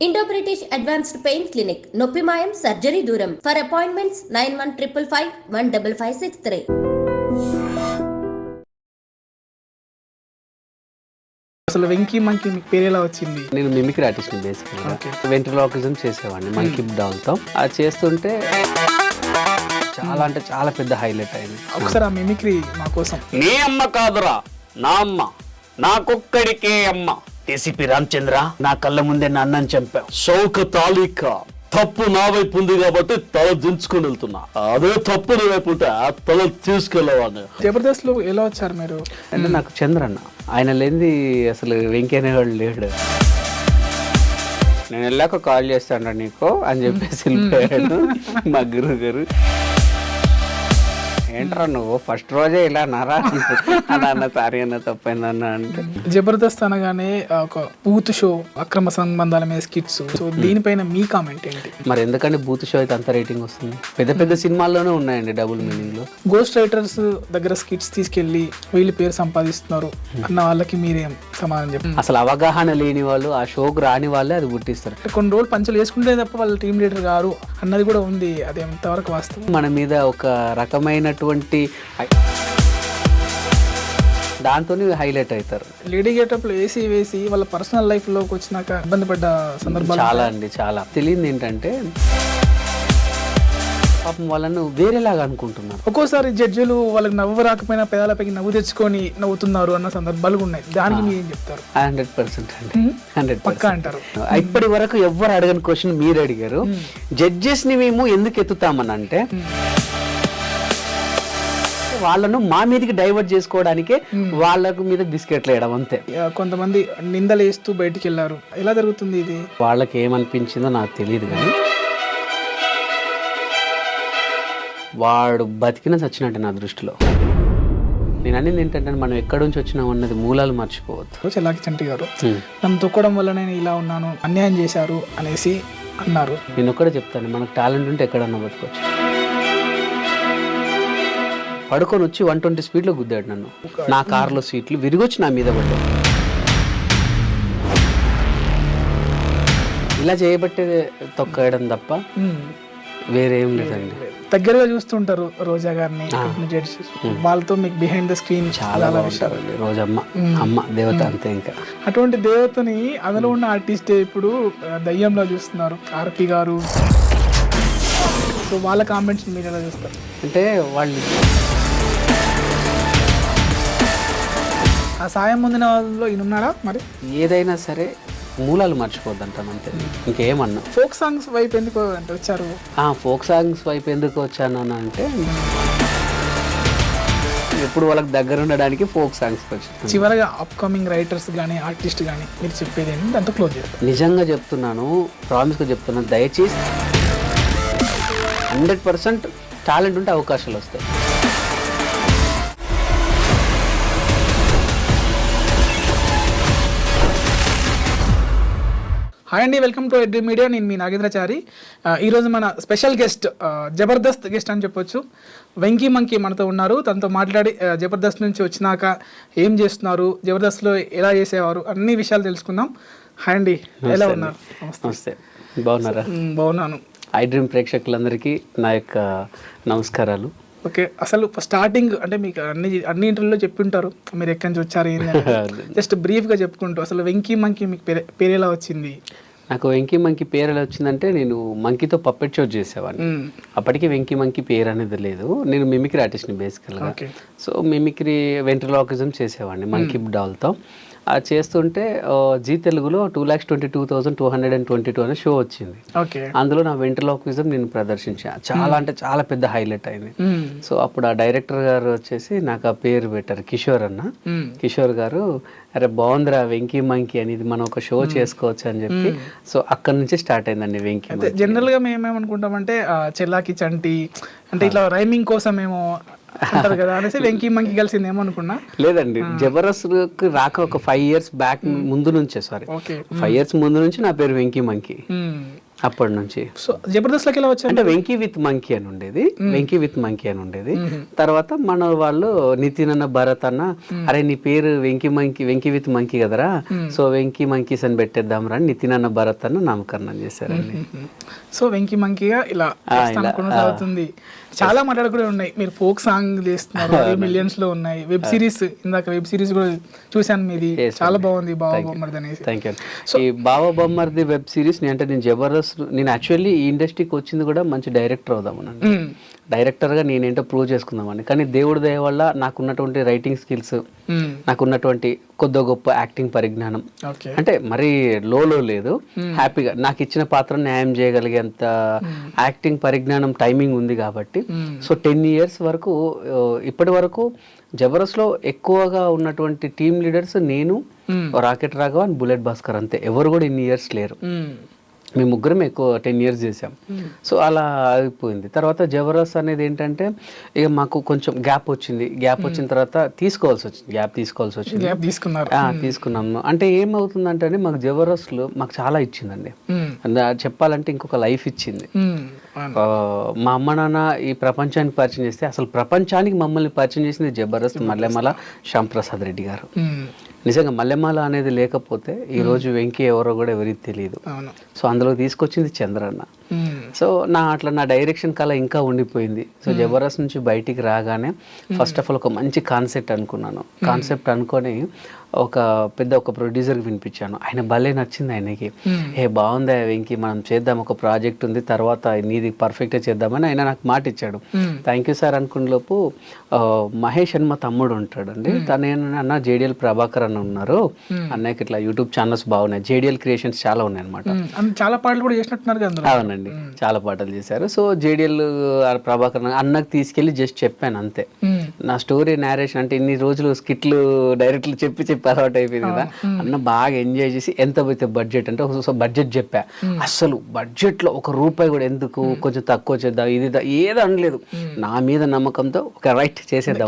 Indo British advanced pain clinic నొప్పి మాయం surgery దూరం ఫర్ అపాయింట్మెంట్స్ 9155515563. అసలు వెంకీ మంకీ మీకు పేరు ఎలా వచ్చింది? నేను మిమిక్రీ ఆర్టిస్ట్ బేసిక్గా వెంట్రలాకిజం చేసేవాడిని మంకీ డాల్తో. అది చేస్తుంటే చాలా అంటే చాలా పెద్ద హైలైట్ అయింది. ఒకసారి ఆ మిమిక్రీ మా కోసం. నీ అమ్మ కాదురా నా అమ్మ, నాకొక్కడికే అమ్మ. ఏసీపీ రామచంద్ర, నా కళ్ళ ముందే నా అన్నని చంపావు. శౌక తాలిక తప్పు నా వైపు ఉంది కాబట్టి తల దించుకుని వెళ్తున్నా. అదే తప్పు నీ వైపు ఉంటే ఆ తల తీసుకెళ్ళవాడిని. జబర్దస్త్ లో ఎలా వచ్చారు మీరు? అంటే నాకు చంద్రన్న, ఆయన లేనిది అసలు వెంకీ అనేవాడు లేడు. నేను వెళ్ళాక కాల్ చేస్తాను నీకు అని చెప్పేసి వెళ్ళిపోయాడు మా గురువు గారు. ఏంట్రా నువ్వు ఫస్ట్ రోజే ఇలా నారా అన్న సారీ అన్న తప్పైందన్న అంటే. జబర్దస్త్ అనగానే ఒక బూత్ షో, అక్రమ సంబంధాల మీద స్కిట్స్, సో దీనిపైన మీ కామెంట్ ఏంటి? మరి ఎందుకంటే బూత్ షో అయితే అంత రేటింగ్ వస్తుంది? పెద్ద పెద్ద సినిమాల్లోనే ఉన్నాయండి డబుల్ మీనింగ్ లో. గోస్ట్ రైటర్స్ దగ్గర స్కిట్స్ తీసుకెళ్లి వీళ్ళు పేరు సంపాదిస్తున్నారు అన్న వాళ్ళకి మీరేం సమాధానం చెప్పండి? అసలు అవగాహన లేని వాళ్ళు, ఆ షోకు రాని వాళ్ళే అది పుట్టిస్తారు. కొన్ని రోజులు పంచులు వేసుకుంటే తప్ప వాళ్ళ టీమ్ లీడర్ గారు అన్నది కూడా ఉంది. అది ఎంతవరకు వాస్తవం? మన మీద ఒక రకమైనటువంటి దాంతో హైలైట్ అవుతారు. లేడీ గెటప్ లో ఏసీ వేసి వాళ్ళ పర్సనల్ లైఫ్ లోకి వచ్చినాక ఇబ్బంది పడ్డ సందర్భాలు చాలా అండి, చాలా. తెలియదు ఏంటంటే పాపం వాళ్ళను వేరేలాగా అనుకుంటున్నారు. ఒక్కోసారి జడ్జిలు వాళ్ళకి నవ్వు రాకపోయినా పెదాలపైకి నవ్వు తెచ్చుకొని నవ్వుతున్నారు అన్న సందర్భాలు ఉన్నాయి. దానికి మీరు ఏం చెప్తారు? 100% అండి, 100% పక్కా అంటారు. ఇప్పటి వరకు ఎవ్వరు అడగని క్వశ్చన్ మీరు అడిగారు. జడ్జెస్ ని మేము ఎందుకు ఎత్తుతామని అంటే వాళ్ళను మా మీదకి డైవర్ట్ చేసుకోవడానికి వాళ్ళకు మీద బిస్కెట్లు వేయడం అంతే. కొంతమంది నిందలు వేస్తూ బయటికి వెళ్ళారు. ఎలా జరుగుతుంది ఇది? వాళ్ళకి ఏమనిపించిందో నాకు తెలియదు, కానీ వాడు బతికిన చచ్చినట్టు నా దృష్టిలో. నేను అనేది ఏంటంటే మనం ఎక్కడి నుంచి వచ్చినాం అన్నది మూలాలు మర్చిపోవద్దు. చెల్లాకి చంటి గారు నన్ను తొక్కడం వల్ల నేను ఇలా ఉన్నాను, అన్యాయం చేశారు అనేసి అన్నారు. నేను ఒక్కడే చెప్తాను, మనకు టాలెంట్ ఉంటే ఎక్కడన్నా బతకొచ్చు. పడుకొని వచ్చి 120 స్పీడ్లో గుద్దాడు నన్ను. నా కార్లో సీట్లు విరిగొచ్చి నా మీద పడ్డాడు. ఇలా చేయబట్టే తొక్కడం తప్ప వేరేం లేదండి. దగ్గరగా చూస్తుంటారు రోజా గారిని, వాళ్ళతో మీకు బిహైండ్ ద స్క్రీన్ చాలా బాగుంటారండి. రోజమ్మ అమ్మ దేవత అంతే. ఇంకా అటువంటి దేవతని అందులో ఉన్న ఆర్టిస్ట్ ఇప్పుడు దయ్యంలో చూస్తున్నారు ఆర్పి గారు. సో వాళ్ళ కామెంట్స్ మీరు ఎలా చూస్తారు? అంటే వాళ్ళు ఆ సాయం పొందిన వాళ్ళలో ఈయన ఉన్నాడా? మరి ఏదైనా సరే మూలాలు మర్చిపోద్దంటాం అంతే, ఇంకేమన్నా. ఫోక్ సాంగ్స్ వైపు ఎందుకు అంటే వచ్చారు? ఫోక్ సాంగ్స్ వైపు ఎందుకు వచ్చాను అని అంటే ఎప్పుడు వాళ్ళకి దగ్గర ఉండడానికి ఫోక్ సాంగ్స్ వచ్చాను. చివరగా అప్కమింగ్ రైటర్స్ కానీ ఆర్టిస్ట్ కానీ మీరు చెప్పేది ఏంటి? దాంతో క్లోజ్ చేస్తారు. నిజంగా చెప్తున్నాను, ప్రామిస్గా చెప్తున్నాను, దయచేసి 100% టాలెంట్ ఉంటే అవకాశాలు వస్తాయి. హాయ్ అండి, వెల్కమ్ టు ఎడ్రీ మీడియా. నేను మీ నాగేంద్రచారి. ఈరోజు మన స్పెషల్ గెస్ట్, జబర్దస్త్ గెస్ట్ అని చెప్పొచ్చు, వెంకీ మంకీ మనతో ఉన్నారు. తనతో మాట్లాడి జబర్దస్త్ నుంచి వచ్చినాక ఏం చేస్తున్నారు, జబర్దస్త్లో ఎలా చేసేవారు, అన్ని విషయాలు తెలుసుకుందాం. హాయ్ అండి, ఎలా ఉన్నారు? నమస్తే, బాగున్నారా? బాగున్నాను. ఐ డ్రీమ్ ప్రేక్షకులందరికీ నా యొక్క నమస్కారాలు. ఓకే, అసలు స్టార్టింగ్ అంటే మీకు అన్ని ఇంటర్వ్యూలో చెప్పి ఉంటారు మీరు ఎక్కడి నుంచి వచ్చారు ఏంటి, జస్ట్ బ్రీఫ్గా చెప్పుకుంటూ అసలు వెంకీ మంకీ మీకు పేరు ఎలా వచ్చింది? నాకు వెంకీ మంకీ పేరు ఎలా వచ్చిందంటే, నేను మంకీతో పప్పెట్ షో చేసేవాడిని. అప్పటికి వెంకీ మంకీ పేరు అనేది లేదు. నేను మిమిక్రీ ఆర్టిస్ట్ని బేసికల్గా. సో మిమిక్రీ వెంట్రలాకిజం చేసేవాడిని మంకీ డాల్తో. అది చేస్తుంటే జీ తెలుగులో 2,22,222 అనే షో వచ్చింది. అందులో నా వెంట్రలాకిజం నేను ప్రదర్శించాను. చాలా అంటే చాలా పెద్ద హైలైట్ అయింది. సో అప్పుడు ఆ డైరెక్టర్ గారు వచ్చేసి నాకు ఆ పేరు పెట్టారు, కిషోర్ అన్న. కిషోర్ గారు, అరే బాగుందిరా వెంకీ మంకీ అనేది, మనం ఒక షో చేసుకోవచ్చు అని చెప్పి, సో అక్కడ నుంచి స్టార్ట్ అయిందండి వెంకీ. జనరల్ గా మేము ఏమనుకుంటామంటే చెల్లాకి చంటి అంటే ఇట్లా రైమింగ్ కోసం ఏమో అంటారు కదా అనేసి వెంకీ మంకీ కలిసింది ఏమో అనుకున్నా. లేదండి, జబర్దస్త్ రాక ఒక 5 years బ్యాక్ ముందు నుంచే, సారీ 5 years ముందు నుంచి నా పేరు వెంకీ మంకీ. అప్పటి నుంచి. సో జబర్దస్త్లోకి ఎలా వచ్చారు? అంటే వెంకీ విత్ మంకీ అని ఉండేది, వెంకీ విత్ మంకీ అని ఉండేది. తర్వాత మన వాళ్ళు నితిన్ అన్న, భరత్ అన్న, అరే నీ పేరు వెంకీ విత్ మంకీ కదరా, సో వెంకీ మంకీస్ అని పెట్టేద్దాం రా, నితిన్ అన్న, భరత్ అన్న నామకరణం చేశారండి. సో వెంకీ మంకీగా ఇలా కొనసాగుతుంది. చాలా మాటలు కూడా ఉన్నాయి. మీరు ఫోక్ సాంగ్ చేస్తున్నారు, మిలియన్స్ లో ఉన్నాయి. వెబ్ సిరీస్, ఇందాక వెబ్ సిరీస్ కూడా చూసాను మీది, చాలా బాగుంది, బావ బొమ్మర్ది అనేసి. Thank you. ఈ బావ బొమ్మర్ది వెబ్ సిరీస్ నేను జబర్దస్త్, నేను యాక్చువల్లీ ఈ ఇండస్ట్రీకి వచ్చింది కూడా మంచి డైరెక్టర్ అవుదామనండి, డైరెక్టర్గా నేనేంటో ప్రూవ్ చేసుకుందామని. కానీ దేవుడి దయ వల్ల నాకున్నటువంటి రైటింగ్ స్కిల్స్, నాకున్నటువంటి కొద్ది గొప్ప యాక్టింగ్ పరిజ్ఞానం, అంటే మరీ లో లేదు, హ్యాపీగా నాకు ఇచ్చిన పాత్ర న్యాయం చేయగలిగేంత యాక్టింగ్ పరిజ్ఞానం, టైమింగ్ ఉంది కాబట్టి సో 10 years వరకు, ఇప్పటి వరకు జబర్దస్త్లో ఎక్కువగా ఉన్నటువంటి టీమ్ లీడర్స్ నేను, rocket Raghava and bullet Bhaskar, అంతే. ఎవరు కూడా ఇన్ని ఇయర్స్ లేరు. మేము ముగ్గురం ఎక్కువ 10 years చేసాం. సో అలా అయిపోయింది. తర్వాత జబర్దస్త్ అనేది ఏంటంటే ఇక మాకు కొంచెం గ్యాప్ వచ్చింది. గ్యాప్ వచ్చిన తర్వాత గ్యాప్ తీసుకోవాల్సి వచ్చింది. తీసుకున్నాము. అంటే ఏమవుతుందంటే మాకు జబర్దస్త్లో మాకు చాలా ఇచ్చిందండి. చెప్పాలంటే ఇంకొక లైఫ్ ఇచ్చింది. మా అమ్మ నాన్న ఈ ప్రపంచానికి పరిచయం చేస్తే, అసలు ప్రపంచానికి మమ్మల్ని పరిచయం చేసింది జబర్దస్త్ మల్లెమాల శ్యాంప్రసాద్ రెడ్డి గారు. నిజంగా మల్లెమాల అనేది లేకపోతే ఈ రోజు వెంకీ ఎవరో కూడా ఎవరికి తెలియదు. సో అందులో తీసుకొచ్చింది చంద్రన్న. సో నా డైరెక్షన్ కళ ఇంకా ఉండిపోయింది. సో జబర్దస్త్ నుంచి బయటికి రాగానే ఫస్ట్ ఆఫ్ ఆల్ ఒక మంచి కాన్సెప్ట్ అనుకున్నాను. కాన్సెప్ట్ అనుకొని ఒక ప్రొడ్యూసర్కి వినిపించాను. ఆయన భలే నచ్చింది ఆయనకి. బాగుందా వెంకీ, మనం చేద్దాం, ఒక ప్రాజెక్ట్ ఉంది, తర్వాత నీది పర్ఫెక్ట్గా చేద్దామని ఆయన నాకు మాట ఇచ్చాడు. థ్యాంక్ యూ సార్ అనుకునే లోపు మహేష్ అని మా తమ్ముడు ఉంటాడండి, తను అన్న జేడిఎల్ ప్రభాకర్ అని ఉన్నారు, అన్నయ్యకి ఇట్లా యూట్యూబ్ ఛానల్స్ బాగున్నాయి, జేడిఎల్ క్రియేషన్స్ చాలా ఉన్నాయి అనమాట. చాలా పాటలు కూడా చేసినట్టున్నారు కదా? అవునండి, చాలా పాటలు చేశారు. సో జేడిఎల్ ప్రభాకర్ అన్నకు తీసుకెళ్లి జస్ట్ చెప్పాను అంతే. నా స్టోరీ నేరేషన్, అంటే ఇన్ని రోజులు స్కిట్లు డైరెక్ట్లు చెప్పి అలవాటు అయిపోయింది కదా. అన్న బాగా ఎంజాయ్ చేసి ఎంత పోతే బడ్జెట్ అంటే బడ్జెట్ చెప్పా. అసలు బడ్జెట్ లో ₹1 కూడా ఎందుకు, కొంచెం తక్కువ చేద్దాం, ఇది ఏదో అనలేదు. నా మీద నమ్మకంతో ఒక రైట్ చేసేద్దాం.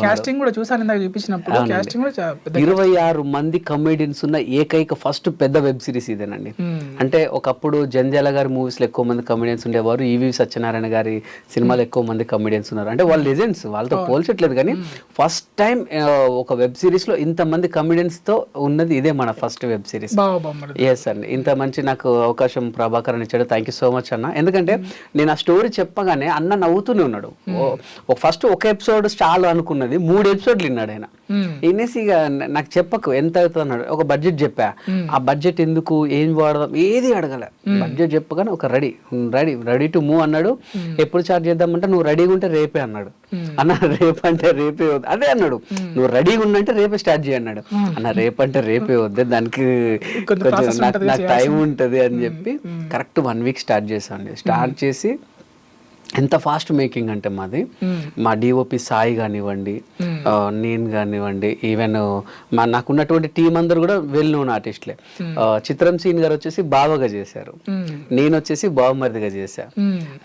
26 మంది కమెడియన్స్ ఉన్న ఏకైక ఫస్ట్ పెద్ద వెబ్ సిరీస్ ఇదేనండి. అంటే ఒకప్పుడు జంధ్యాల గారి మూవీస్ లో ఎక్కువ మంది కమెడియన్స్ ఉండేవారు, ఈవి సత్యనారాయణ గారి సినిమాలో ఎక్కువ మంది కమెడియన్స్ ఉన్నారు. అంటే వాళ్ళు లెజెండ్స్, వాళ్ళతో పోల్చట్లేదు. కానీ ఫస్ట్ టైం ఒక వెబ్ సిరీస్ లో ఇంతమంది కమెడియన్స్ తో ఉన్నది ఇదే మన ఫస్ట్ వెబ్ సిరీస్. ఎస్ అండి, ఇంత మంచి నాకు అవకాశం ప్రభాకర్ అని ఇచ్చాడు. థ్యాంక్ యూ సో మచ్ అన్న. ఎందుకంటే నేను ఆ స్టోరీ చెప్పగానే అన్న నవ్వుతూనే ఉన్నాడు. ఫస్ట్ ఒక ఎపిసోడ్ చాలు అనుకున్నది, 3 episodes విన్నాడు ఆయన. వినేసి ఇక నాకు చెప్పకు ఎంత అవుతుంది అన్నాడు. ఒక బడ్జెట్ చెప్పా. ఆ బడ్జెట్ ఎందుకు, ఏం వాడదాం, ఏది అడగల. బడ్జెట్ చెప్పగానే ఒక రెడీ టు మూవ్ అన్నాడు. ఎప్పుడు స్టార్ట్ చేద్దామంటే నువ్వు రెడీగా ఉంటే రేపే అన్నాడు. అన్న రేపంటే రేపే వద్దు, అదే అన్నాడు. నువ్వు రెడీగా ఉన్నంటే రేపే స్టార్ట్ చేయన్నాడు. అన్న రేపంటే రేపే వద్దే, దానికి నాకు టైం ఉంటుంది అని చెప్పి కరెక్ట్ 1 week స్టార్ట్ చేశాను. స్టార్ట్ చేసి ఎంత ఫాస్ట్ మేకింగ్ అంటే మాది, మా డిఓపి సాయి కానివ్వండి, నేను కానివ్వండి, ఈవెన్ నాకున్నటువంటి టీం అందరు కూడా వెల్ నోన్ ఆర్టిస్ట్లే. చిత్రం సీన్ గారు వచ్చేసి బావగా చేశారు, నేను వచ్చేసి బావమరిదిగా చేశా.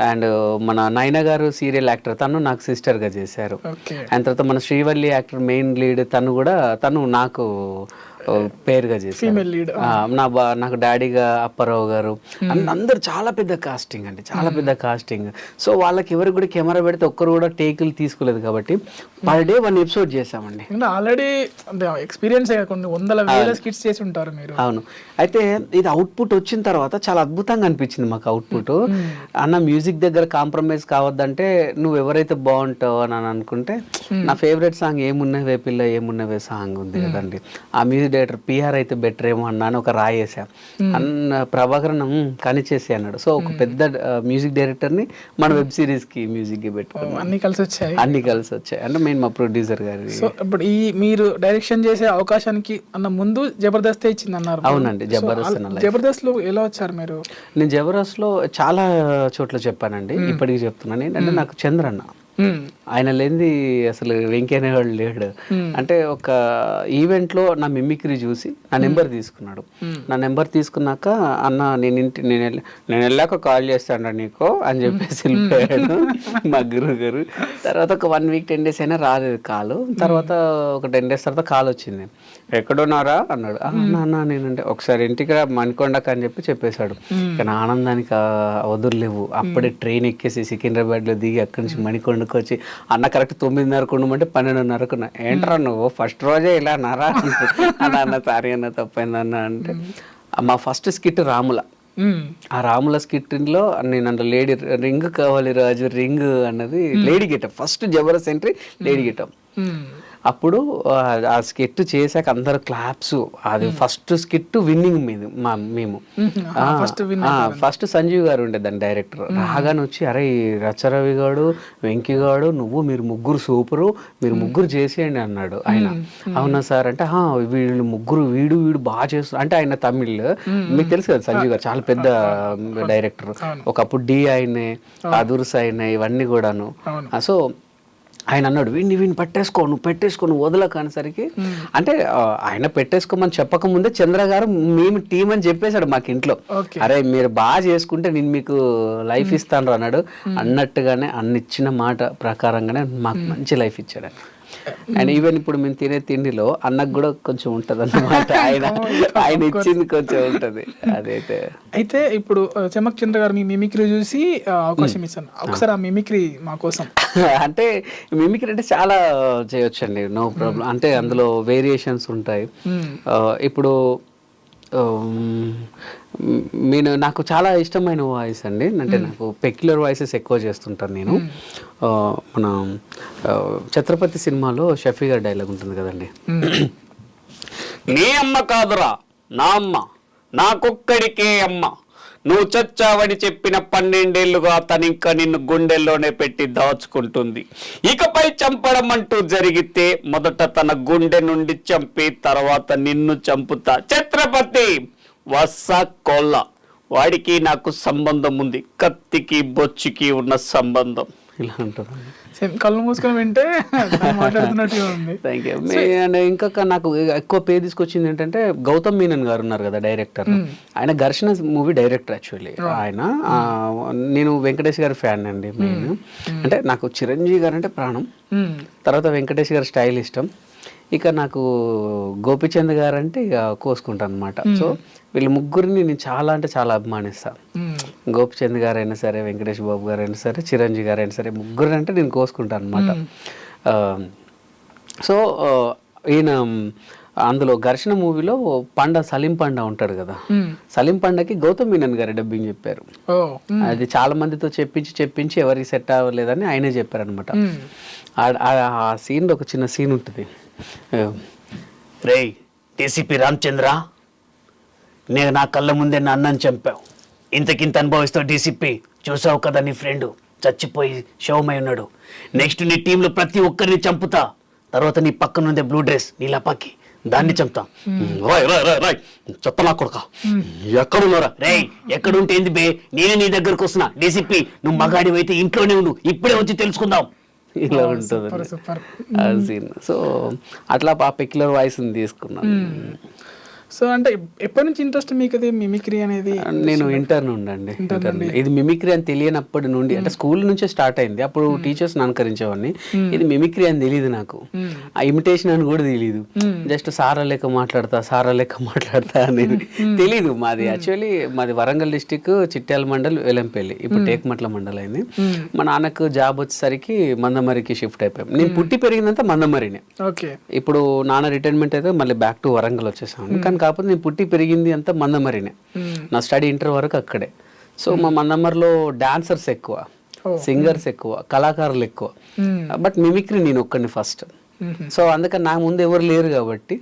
అండ్ మన నైనా గారు సీరియల్ యాక్టర్, తను నాకు సిస్టర్ గా చేశారు. అండ్ తర్వాత మన శ్రీవల్లి యాక్టర్ మెయిన్ లీడ్, తను నాకు పేరుగా చేశారు. నాకు డాడీగా అప్పారావు గారు, అందరు చాలా పెద్ద కాస్టింగ్ అండి, చాలా పెద్ద కాస్టింగ్. సో వాళ్ళకి ఎవరికి కూడా కెమెరా పెడితే ఒక్కరు కూడా టేకులు తీసుకోలేదు కాబట్టి పర్ డే 1 episode చేసామండి. ఆల్రెడీ ఎక్స్పీరియన్స్ చేసి ఉంటారు మీరు. అవును. అయితే ఇది అవుట్పుట్ వచ్చిన తర్వాత చాలా అద్భుతంగా అనిపించింది మాకు అవుట్పుట్. అన్న మ్యూజిక్ దగ్గర కాంప్రమైజ్ కావద్దంటే నువ్వు ఎవరైతే బాగుంటావు అని అనుకుంటే, నా ఫేవరెట్ సాంగ్ ఏమున్నవే పిల్ల ఏమున్నవే సాంగ్ ఉంది కదండి, ఆ మ్యూజిక్ డైరెక్టర్ పిఆర్ అయితే బెటర్ ఏమో అన్నా అని ఒక రాయేసా. అన్న ప్రభాకర్ కనిచేసి అన్నాడు. సో ఒక పెద్ద మ్యూజిక్ డైరెక్టర్ని మన వెబ్ సిరీస్ కి మ్యూజిక్ కి పెట్టుకున్నాం. అన్ని కలిసి వచ్చాయి. అంటే మెయిన్ మా ప్రొడ్యూసర్ గారి. సో ఇప్పుడు ఈ మీరు డైరెక్షన్ చేసే అవకాశానికి అన్న ముందు జబర్దస్త్ ఇచ్చింది అన్నారు. అవునండి, జబర్దస్త్ లో ఎలా వచ్చారు మీరు? నేను జబర్దస్త్ లో చాలా చోట్ల చెప్పానండి, ఇప్పటికి చెప్తున్నాను. ఏంటంటే నాకు చంద్రన్న, ఆయన లేనిది అసలు వెంకీ అనేవాడు లేడు. అంటే ఒక ఈవెంట్ లో నా మిమిక్రీ చూసి నా నెంబర్ తీసుకున్నాడు. నా నెంబర్ తీసుకున్నాక అన్న నేను వెళ్ళాక కాల్ చేస్తాను నీకు అని చెప్పేసి వెళ్ళిపోయాడు మా గురువు గారు. తర్వాత ఒక 1 week 10 days అయినా రాలేదు కాల్. తర్వాత ఒక 10 days తర్వాత కాల్ వచ్చింది. ఎక్కడున్నారా అన్నాడు. నాన్న నేనంటే ఒకసారి ఇంటికి రా మణికొండకు అని చెప్పేశాడు. కానీ ఆనందానికి వదులులేవు. అప్పుడే ట్రైన్ ఎక్కేసి సికింద్రాబాద్లో దిగి అక్కడి నుంచి మణికొండకు వచ్చి అన్న కరెక్ట్ 9:30 ఉండమంటే 12:30 ఏంట్రా నువ్వు ఫస్ట్ రోజే ఇలా నారా అన్న సారీ అన్న తప్పైందన్న అంటే మా ఫస్ట్ స్కిట్ రాముల. ఆ రాముల స్కిట్లో నేను అంటే లేడీ రింగ్ కావాలి రాజు రింగ్ అన్నది lady getup. First Jabardasth entry lady getup. అప్పుడు ఆ స్కిట్ చేశాక అందరు క్లాప్స్. అది ఫస్ట్ స్కిట్ విన్నింగ్ మీద మేము ఫస్ట్ సంజీవ్ గారు ఉండే దాని డైరెక్టర్. రాగానే వచ్చి అరే రచరవి గాడు వెంకీ గాడు మీరు ముగ్గురు సూపరు, మీరు ముగ్గురు చేసేయండి అన్నాడు ఆయన. అవునా సార్ అంటే వీళ్ళు ముగ్గురు వీడు బాగా చేస్తారు అంటే ఆయన తమిళ్ మీకు తెలుసు కదా సంజీవ్ గారు చాలా పెద్ద డైరెక్టర్. ఒకప్పుడు డి ఆయనే అదుర్స్ అయినాయి ఇవన్నీ కూడాను. సో ఆయన అన్నాడు వీడిని పెట్టేసుకో నువ్వు వదలకు అనేసరికి అంటే ఆయన పెట్టేసుకోమని చెప్పకముందే చంద్ర గారు మేము టీం అని చెప్పేశాడు మాకు ఇంట్లో. అరే మీరు బాగా చేసుకుంటే నేను మీకు లైఫ్ ఇస్తాను అన్నాడు. అన్నట్టుగానే అన్నిచ్చిన మాట ప్రకారంగానే మాకు మంచి లైఫ్ ఇచ్చాడు. అండ్ ఈవెన్ ఇప్పుడు మేము తినే తిండిలో అన్నకు కూడా కొంచెం ఉంటది అన్నమాట. ఆయన ఇచ్చింది కొంచెం ఉంటది. అదైతే అయితే ఇప్పుడు చమక్ చంద్ర గారు మీ మిమిక్రీ చూసి అవకాశం ఇస్తాను, ఒకసారి ఆ మిమిక్రీ మా కోసం. అంటే మిమిక్రీ అంటే చాలా చేయొచ్చండి, నో ప్రాబ్లం. అంటే అందులో వేరియేషన్స్ ఉంటాయి. ఇప్పుడు నాకు చాలా ఇష్టమైన వాయిస్ అండి. అంటే నాకు పెక్యులర్ వాయిసెస్ ఎక్కువ చేస్తుంటాను నేను. మన ఛత్రపతి సినిమాలో షఫీ గారి డైలాగ్ ఉంటుంది కదండి, నీ అమ్మ కాదురా నా అమ్మ, నాకొక్కడికే అమ్మ, నువ్వు చచ్చావని చెప్పిన 12 ఏళ్లుగా తనింకా నిన్ను గుండెల్లోనే పెట్టి దాచుకుంటుంది. ఇకపై చంపడం అంటూ జరిగితే మొదట తన గుండె నుండి చంపి తర్వాత నిన్ను చంపుతా. ఛత్రపతి వస్స కొల్ల, వాడికి నాకు సంబంధం ఉంది, కత్తికి బొచ్చుకి ఉన్న సంబంధం. ఇలా ఉంటుంది. కళ్ళు మూసుకొని వింటే మాట్లాడుతున్నట్టుగా ఉంది. Thank you. ఇంకా నాకు ఎక్కువ పేరు తీసుకొచ్చింది ఏంటంటే గౌతమ్ మీనన్ గారు ఉన్నారు కదా డైరెక్టర్. ఆయన ఘర్షణ మూవీ డైరెక్టర్ యాక్చువల్లీ. ఆయన నేను వెంకటేష్ గారి ఫ్యాన్ అండి మెయిన్. అంటే నాకు చిరంజీవి గారు అంటే ప్రాణం, తర్వాత వెంకటేష్ గారి స్టైల్ ఇష్టం, ఇక నాకు గోపిచంద్ గారు అంటే ఇక కోసుకుంటాను అనమాట. సో వీళ్ళ ముగ్గురిని నేను చాలా అంటే చాలా అభిమానిస్తాను. గోపిచంద్ గారు అయినా సరే, వెంకటేష్ బాబు గారు అయినా సరే, చిరంజీవి గారు అయినా సరే, ముగ్గురిని అంటే నేను కోసుకుంటాను అనమాట. సో ఈయన అందులో ఘర్షణ మూవీలో సలీం పండ ఉంటాడు కదా, సలీం పండకి గౌతమ్ మీనన్ గారు డబ్బింగ్ చెప్పారు. అది చాలా మందితో చెప్పించి ఎవరికి సెట్ అవ్వలేదని ఆయనే చెప్పారు అనమాట. ఆ సీన్ ఒక చిన్న సీన్ ఉంటుంది. రేయ్ డీసీపీ రామచంద్ర, నేను నా కళ్ళ ముందే నా అన్నని చంపావు, ఇంతకింత అనుభవిస్తావు డీసీపీ. చూసావు కదా నీ ఫ్రెండ్ చచ్చిపోయి శవమై ఉన్నాడు. నెక్స్ట్ నీ టీంలో ప్రతి ఒక్కరిని చంపుతా, తర్వాత నీ పక్కన ఉండే బ్లూ డ్రెస్ నీలాపాకి దాన్ని చంపుతా. చెత్తనా కొడుక ఎక్కడున్నారా? రే ఎక్కడుంటే ఏంది బే, నేనే నీ దగ్గరకు వస్తున్నా. డీసీపీ నువ్వు మగాడివి అయితే ఇంట్లోనే ఉండు, ఇప్పుడే వచ్చి తెలుసుకుందాం. ఇలా ఉంటుంది ఆ సీన్. సో అట్లా ఆ పెక్యులర్ వాయిస్ తీసుకున్నాను. సో అంటే ఎప్పటి నుంచి ఇంట్రెస్ట్ మీకు అది మిమిక్రీ అనేది? నేను ఇంటర్ నుండి అండి. ఇది మిమిక్రీ అని తెలియనప్పటి నుండి, అంటే స్కూల్ నుంచే స్టార్ట్ అయింది. అప్పుడు టీచర్స్ అనుకరించేవాడిని. ఇది మిమిక్రీ అని తెలియదు నాకు, ఆ ఇమిటేషన్ అని కూడా తెలియదు. జస్ట్ సారా లెక్క మాట్లాడతా అనేది తెలీదు. మాది యాక్చువల్లీ మాది వరంగల్ డిస్టిక్ చిట్యాల మండల్ వేలంపల్లి, ఇప్పుడు టేక్మట్ల మండల్ అయింది. మా నాన్నకు జాబ్ వచ్చేసరికి మందమరికి షిఫ్ట్ అయిపోయాం. నేను పుట్టి పెరిగిందంతా మందమరినే. ఇప్పుడు నాన్న రిటైర్మెంట్ అయితే మళ్ళీ బ్యాక్ టు వరంగల్ వచ్చేసాను. కానీ కాకపోతే నేను పుట్టి పెరిగింది అంతా మందమరినే. నా స్టడీ ఇంటర్ వరకు అక్కడే. సో మా మందమరిలో డాన్సర్స్ ఎక్కువ, సింగర్స్ ఎక్కువ, కళాకారులు ఎక్కువ. బట్ మిమిక్రీ నేను ఒక్కడిని ఫస్ట్. సో అందుకని నా ముందు ఎవరు లేరు కాబట్టి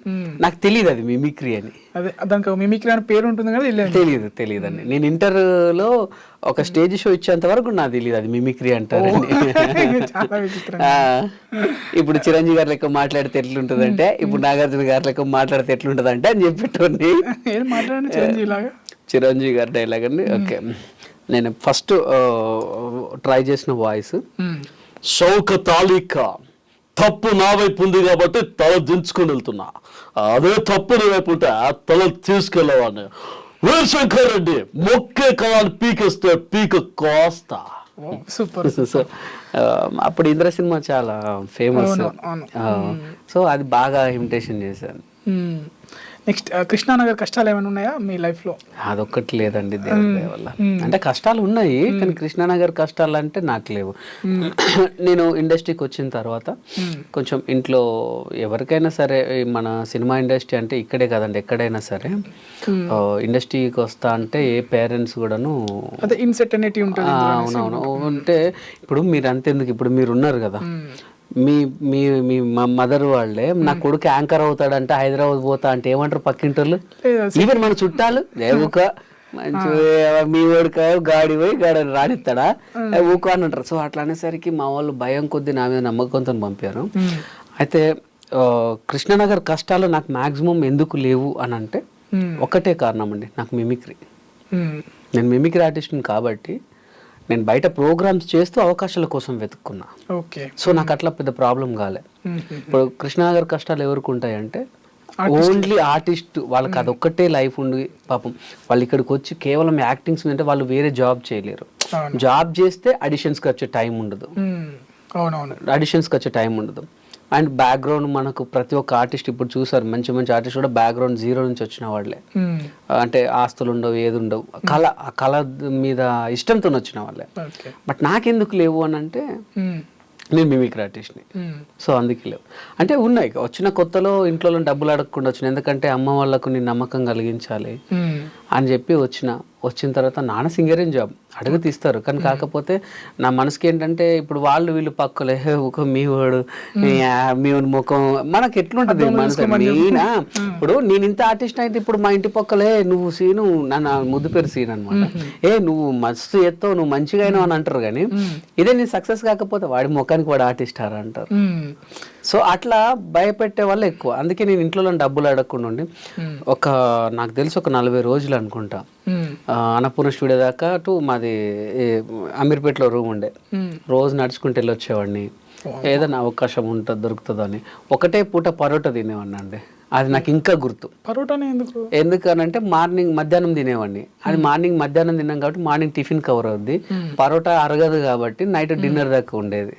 నాకు తెలియదు అది మిమిక్రీ అని. దానికి మిమిక్రీ అని పేరు ఉంటుంది కదా, తెలియదు అండి. నేను ఇంటర్లో ఒక స్టేజ్ షో ఇచ్చేంత వరకు నాకు తెలియదు అది మిమిక్రీ అంటారని. ఇప్పుడు చిరంజీవి గారి లెక్క మాట్లాడితే ఎట్లుంటది అంటే, ఇప్పుడు నాగార్జున గారి లెక్క మాట్లాడితే ఎట్లుంటది అంటే అని చెప్పేటోని. చిరంజీవి గారి డైలాగ్ అండి. ఓకే, నేను ఫస్ట్ ట్రై చేసిన వాయిస్ షౌకత్ అలీ ఖాన్, తప్పు నా వైపు ఉంది కాబట్టి తల దించుకుని వెళ్తున్నా, అదే తప్పు నీ వైపు ఉంటే ఆ తల తీసుకెళ్ళేవాడిని. వీరశంకర్ రెడ్డి మొక్కే కళాన్ని పీకేస్తే పీక కోస్తా. సూపర్. అప్పుడు ఇంద్ర సినిమా చాలా ఫేమస్. సో అది బాగా ఇమిటేషన్ చేశాను. నెక్స్ట్ కృష్ణానగర్ కష్టాలు ఏమైనా ఉన్నాయా మీ లైఫ్లో? అదొక్కటి లేదండి దేవుడి దయ వల్ల. అంటే కష్టాలు ఉన్నాయి కానీ కృష్ణానగర్ కష్టాలు అంటే నాకు లేవు. నేను ఇండస్ట్రీకి వచ్చిన తర్వాత కొంచెం ఇంట్లో ఎవరికైనా సరే మన సినిమా ఇండస్ట్రీ అంటే ఇక్కడే కదండి, ఎక్కడైనా సరే ఇండస్ట్రీకి వస్తా అంటే ఏ పేరెంట్స్ కూడాను ఇన్సర్టనిటీ ఉంటుంది. అవునవును. అంటే ఇప్పుడు మీరు అంతెందుకు, ఇప్పుడు మీరు ఉన్నారు కదా, మీ మీ మీ మదర్ వాళ్ళే నా కొడుకు యాంకర్ అవుతాడంటే హైదరాబాద్ పోతా అంటే ఏమంటారు పక్కింటోళ్ళు, ఈవెన్ మన చుట్టాలు ఊక మంచి మీ వాడిక గాడి పోయి గాడి రానిస్తాడా ఊక అని అంటారు. సో అట్లా అనేసరికి మా వాళ్ళు భయం కొద్దీ నా మీద నమ్మకంతో పంపారు. అయితే కృష్ణానగర్ కష్టాలు నాకు మ్యాక్సిమం ఎందుకు లేవు అని అంటే ఒకటే కారణం అండి, నాకు మిమిక్రీ. నేను మిమిక్రీ ఆర్టిస్ట్ని కాబట్టి నేను బయట ప్రోగ్రామ్స్ చేస్తూ అవకాశాల కోసం వెతుక్కున్నా. సో నాకు అట్లా పెద్ద ప్రాబ్లం కాలే. ఇప్పుడు కృష్ణానగర్ కష్టాలు ఎవరికి ఉంటాయంటే ఓన్లీ ఆర్టిస్ట్ వాళ్ళకి అదొక్కటే లైఫ్ ఉండి పాపం వాళ్ళు ఇక్కడికి వచ్చి కేవలం యాక్టింగ్స్ అంటే వాళ్ళు వేరే జాబ్ చేయలేరు. జాబ్ చేస్తే అడిషన్స్కి వచ్చే టైం ఉండదు, అడిషన్స్కి వచ్చే టైం ఉండదు. అండ్ బ్యాక్గ్రౌండ్ మనకు ప్రతి ఒక్క ఆర్టిస్ట్ ఇప్పుడు చూసారు, మంచి మంచి ఆర్టిస్ట్ కూడా బ్యాక్గ్రౌండ్ జీరో నుంచి వచ్చిన వాళ్ళే. అంటే ఆస్తులు ఉండవు, ఏది ఉండవు, ఆ కళ మీద ఇష్టంతో వచ్చిన వాళ్ళే. బట్ నాకెందుకు లేవు అని అంటే నేను మిమిక్రీ ఆర్టిస్ట్ని. సో అందుకే లేవు. అంటే ఉన్నాయి, వచ్చిన కొత్తలో ఇంట్లో డబ్బులు అడగకుండా వచ్చిన, ఎందుకంటే అమ్మ వాళ్ళకు నేను నమ్మకం కలిగించాలి అని చెప్పి వచ్చిన తర్వాత నాన్న సింగరేం జాబ్ అడుగు తీస్తారు. కానీ కాకపోతే నా మనసుకి ఏంటంటే ఇప్పుడు వాళ్ళు వీళ్ళు పక్కలే ఒక మీ వాడు మీ ముఖం మనకి ఎట్లుంటది మనసు. నేనా ఇప్పుడు నేను ఇంత ఆర్టిస్ట్ అయితే ఇప్పుడు మా ఇంటి పక్కలే నువ్వు సీను, నా ముద్దు పేరు సీన్ అనమాట, నువ్వు మస్తు ఎత్తావు, నువ్వు మంచిగా అయినావు అని అంటారు. కానీ ఇదే నేను సక్సెస్ కాకపోతే వాడి ముఖానికి వాడు ఆర్టిస్ట్ అంటారు. సో అట్లా భయపెట్టే వాళ్ళు ఎక్కువ. అందుకే నేను ఇంట్లో డబ్బులు అడగకుండా ఉండి నాకు తెలిసి ఒక 40 రోజులు అనుకుంటా అన్నపూర్ణ స్టూడియో దాకా మాది అమీర్పేటలో రూమ్ ఉండే, రోజు నడుచుకుంటూ వెళ్ళి వచ్చేవాడిని. ఏదైనా అవకాశం ఉంటుంది దొరుకుతుందని ఒకటే పూట పరోటా తినేవాడిని అండి. అది నాకు ఇంకా గుర్తు. పరోటానే ఎందుకనంటే మార్నింగ్ మధ్యాహ్నం తినేవాడిని. అది మార్నింగ్ మధ్యాహ్నం తిన్నాం కాబట్టి మార్నింగ్ టిఫిన్ కవర్ అవుద్ది, పరోటా అరగదు కాబట్టి నైట్ డిన్నర్ దాకా ఉండేది.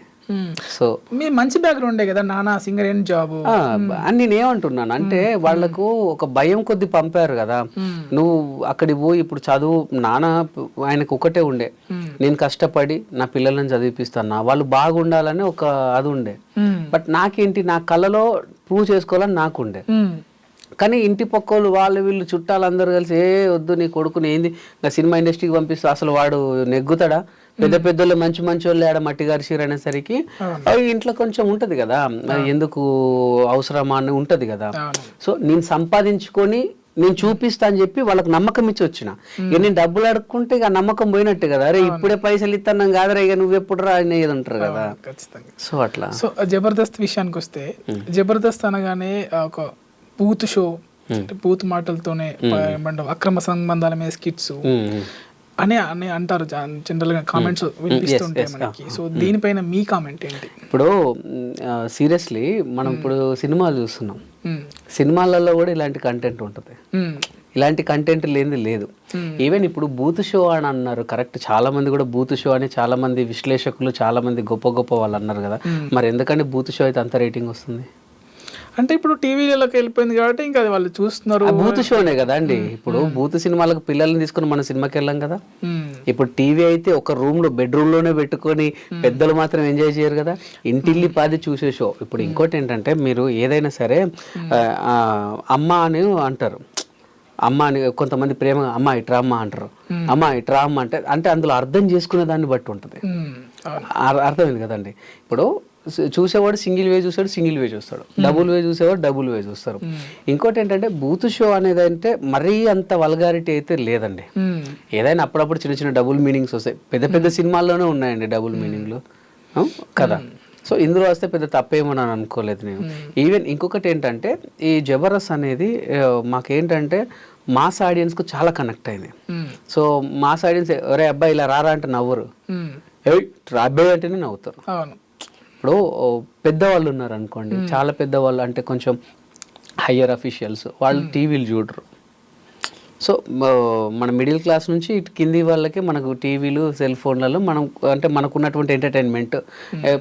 సో మీ మంచి బ్యాక్గ్రౌండే కదా నాన్న సింగర్ ఏం జాబ్ అని నేను ఏమంటున్నాను అంటే వాళ్ళకు ఒక భయం కొద్ది పంపారు కదా, నువ్వు అక్కడికి పోయి ఇప్పుడు చదువు నాన్న ఆయనకు ఒకటే ఉండే, నేను కష్టపడి నా పిల్లలను చదివిపిస్తాను, వాళ్ళు బాగుండాలని ఒక అది ఉండే. బట్ నాకేంటి నా కళలో ప్రూవ్ చేసుకోవాలని నాకుండే. కానీ ఇంటి పక్కోళ్ళు వాళ్ళు వీళ్ళు చుట్టాలందరూ కలిసి వద్దు నీ కొడుకుని ఏంది సినిమా ఇండస్ట్రీకి పంపిస్తా, అసలు వాడు నెగ్గుతాడా, పెద్ద పెద్దోళ్ళు మంచి వాళ్ళు ఆడ మట్టి గారిసిరు అనేసరికి ఇంట్లో కొంచెం ఉంటది కదా, ఎందుకు అవసరమా అని ఉంటది కదా. సో నేను సంపాదించుకొని నేను చూపిస్తా అని చెప్పి వాళ్ళకి నమ్మకం ఇచ్చి వచ్చిన. ఇక నేను డబ్బులు అడుక్కుంటే ఇక నమ్మకం పోయినట్టు కదా, అరే ఇప్పుడే పైసలు ఇస్తాను కాదరా ఇక నువ్వెప్పుడు రా అనేది అంటారు కదా. సో అట్లా. సో జబర్దస్త్ విషయానికి వస్తే జబర్దస్త్ అనగానే ఒక బూత్ షో, బూత్ మాటలతోనే అక్రమ సంబంధాల మీద స్కిట్స్ అని అంటారు జనరల్ గా, కామెంట్స్ వినిపిస్తుంటాయి మనకి. సో దీనిపైన మీ కామెంట్ ఏంటి? ఇప్పుడు సీరియస్లీ మనం ఇప్పుడు సినిమాలు చూస్తున్నాం, సినిమాలలో కూడా ఇలాంటి కంటెంట్ ఉంటుంది, ఇలాంటి కంటెంట్ లేనిది లేదు. ఈవెన్ ఇప్పుడు బూత్ షో అని అన్నారు, కరెక్ట్, చాలా మంది కూడా బూత్ షో అని చాలా మంది విశ్లేషకులు చాలా మంది గొప్ప వాళ్ళు అన్నారు కదా, మరి ఎందుకంటే బూత్ షో అయితే అంత రేటింగ్ వస్తుంది? అంటే ఇప్పుడు టీవీలోకి వెళ్ళిపోయింది కాబట్టి ఇంకా వాళ్ళు చూస్తున్నారు. బూత్ షోనే కదా అండి. ఇప్పుడు బూత్ సినిమాలకు పిల్లల్ని తీసుకుని మన సినిమాకి వెళ్ళాం కదా. ఇప్పుడు టీవీ అయితే ఒక రూమ్ లో బెడ్రూమ్ లోనే పెట్టుకొని పెద్దలు మాత్రం ఎంజాయ్ చేయరు కదా, ఇంటిల్లి పాది చూసే షో. ఇప్పుడు ఇంకోటి ఏంటంటే మీరు ఏదైనా సరే అమ్మ అని అంటారు, అమ్మ అని కొంతమంది ప్రేమగా అమ్మ ఇట్రా అమ్మ అంటారు, అమ్మ ఇట్రా అమ్మ అంటే అందులో అర్థం చేసుకునే దాన్ని బట్టి ఉంటుంది. అర్థమైంది కదండి. ఇప్పుడు చూసేవాడు సింగిల్ వే చూస్తాడు, సింగిల్ వే చూస్తాడు, డబుల్ వే చూసేవాడు డబుల్ వే చూస్తారు. ఇంకోటి ఏంటంటే బూత్ షో అనేది అంటే మరీ అంత వల్గారిటీ అయితే లేదండి. ఏదైనా అప్పుడప్పుడు చిన్న చిన్న డబుల్ మీనింగ్స్ వస్తాయి, పెద్ద సినిమాల్లోనే ఉన్నాయండి డబుల్ మీనింగ్లు కదా. సో ఇందులో వస్తే పెద్ద తప్పేమో అని అనుకోలేదు నేను. ఈవెన్ ఇంకొకటి ఏంటంటే ఈ జబర్దస్త్ అనేది మాకేంటంటే మాస్ ఆడియన్స్ కు చాలా కనెక్ట్ అయింది. సో మాస్ ఆడియన్స్ ఒరే అబ్బాయి ఇలా రారా అంటే నవ్వరు, అబ్బాయి అంటేనే నవ్వుతారు. ఇప్పుడు పెద్దవాళ్ళు ఉన్నారు అనుకోండి, చాలా పెద్దవాళ్ళు అంటే కొంచెం హయ్యర్ అఫీషియల్స్, వాళ్ళు టీవీలు చూడరు. సో మన మిడిల్ క్లాస్ నుంచి ఇటు కింది వాళ్ళకి మనకు టీవీలు సెల్ ఫోన్లలో మనం అంటే మనకు ఉన్నటువంటి ఎంటర్టైన్మెంట్,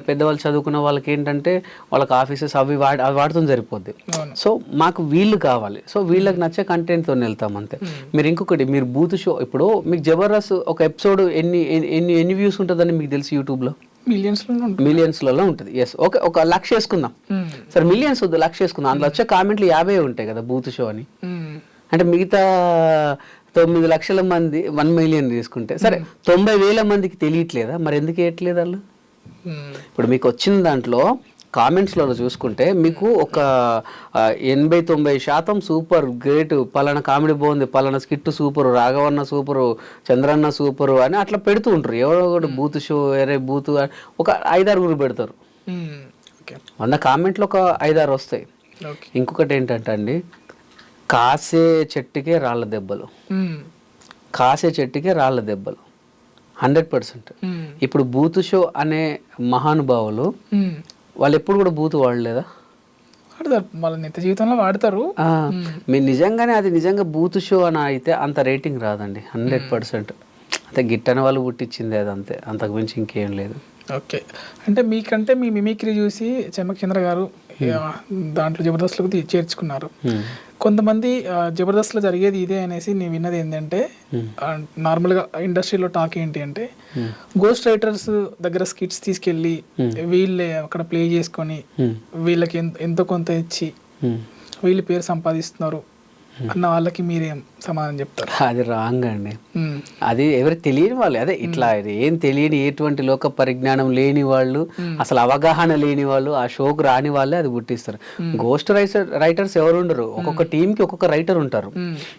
పెద్దవాళ్ళు చదువుకున్న వాళ్ళకి ఏంటంటే వాళ్ళకి ఆఫీసెస్ అవి వాడుతుంది సరిపోద్ది. సో మాకు వీళ్ళు కావాలి, సో వీళ్ళకి నచ్చే కంటెంట్తో వెళ్తాం అంతే. మీరు ఇంకొకటి, మీరు బూత్ షో ఇప్పుడు మీకు జబర్దస్త్ ఒక ఎపిసోడ్ ఎన్ని వ్యూస్ ఉంటుందని మీకు తెలుసు యూట్యూబ్లో? మిలియన్స్లలో ఉంటుంది. ఎస్, ఓకే, ఒక 1,00,000 వేసుకుందాం సరే, మిలియన్స్ వద్దు, 1,00,000 వేసుకుందాం. అందులో వచ్చే కామెంట్లు 50 ఉంటాయి కదా బూత్ షో అని. అంటే మిగతా 9 లక్షల మంది 1 మిలియన్ తీసుకుంటే సరే 90,000 మందికి తెలియట్లేదా? మరి ఎందుకు వేయట్లేదు వాళ్ళు? ఇప్పుడు మీకు వచ్చిన దాంట్లో కామెంట్స్లో చూసుకుంటే మీకు ఒక 80-90% సూపర్ గ్రేట్, పలానా కామెడీ బాగుంది, పలానా స్కిట్ సూపరు, రాఘవన్న సూపరు, చంద్రన్న సూపరు అని అట్లా పెడుతూ ఉంటారు. ఎవరో ఒకటి బూత్ షో, ఎరే బూత్, ఒక 5-6 పెడతారు. 100 కామెంట్లు ఒక 5-6 వస్తాయి. ఇంకొకటి ఏంటంటే అండి, కాసే చెట్టుకే రాళ్ళ దెబ్బలు, కాసే చెట్టుకే రాళ్ళ దెబ్బలు 100%. ఇప్పుడు బూత్ షో అనే మహానుభావులు వాళ్ళు ఎప్పుడు కూడా బూత్ వాడలేదా? వాడతారు, వాళ్ళ నిత్య జీవితంలో వాడతారు. మీరు నిజంగానే అది నిజంగా బూత్ షో అని అయితే అంత రేటింగ్ రాదండి 100%. అంటే గిట్టని వాళ్ళు పుట్టించింది అది అంతే, అంతకు మించి ఇంకేం లేదు. ఓకే, అంటే మీకంటే మీ మిమిక్రీ చూసి చెమ్మచంద్ర గారు దాంట్లో జబర్దస్త్లోకి చేర్చుకున్నారు. కొంతమంది జబర్దస్త్లో జరిగేది ఇదే అనేసి నేను విన్నది ఏంటంటే, నార్మల్గా ఇండస్ట్రీలో టాక్ ఏంటి అంటే, గోస్ట్ రైటర్స్ దగ్గర స్కిట్స్ తీసుకెళ్ళి వీళ్ళే అక్కడ ప్లే చేసుకొని వీళ్ళకి ఎంతో కొంత ఇచ్చి వీళ్ళు పేరు సంపాదిస్తున్నారు అన్న వాళ్ళకి మీరేం సమాధానం చెప్తారు? అది రాంగ్ అండి. అది ఎవరు తెలియని వాళ్ళు, అదే ఇట్లా ఏం తెలియని ఎటువంటి లోక పరిజ్ఞానం లేని వాళ్ళు, అసలు అవగాహన లేని వాళ్ళు, ఆ షోకు రాని వాళ్ళే అది పుట్టిస్తారు. గోస్ట్ రైటర్స్ ఎవరు ఉండరు, ఒక్కొక్క టీంకి ఒక్కొక్క రైటర్ ఉంటారు.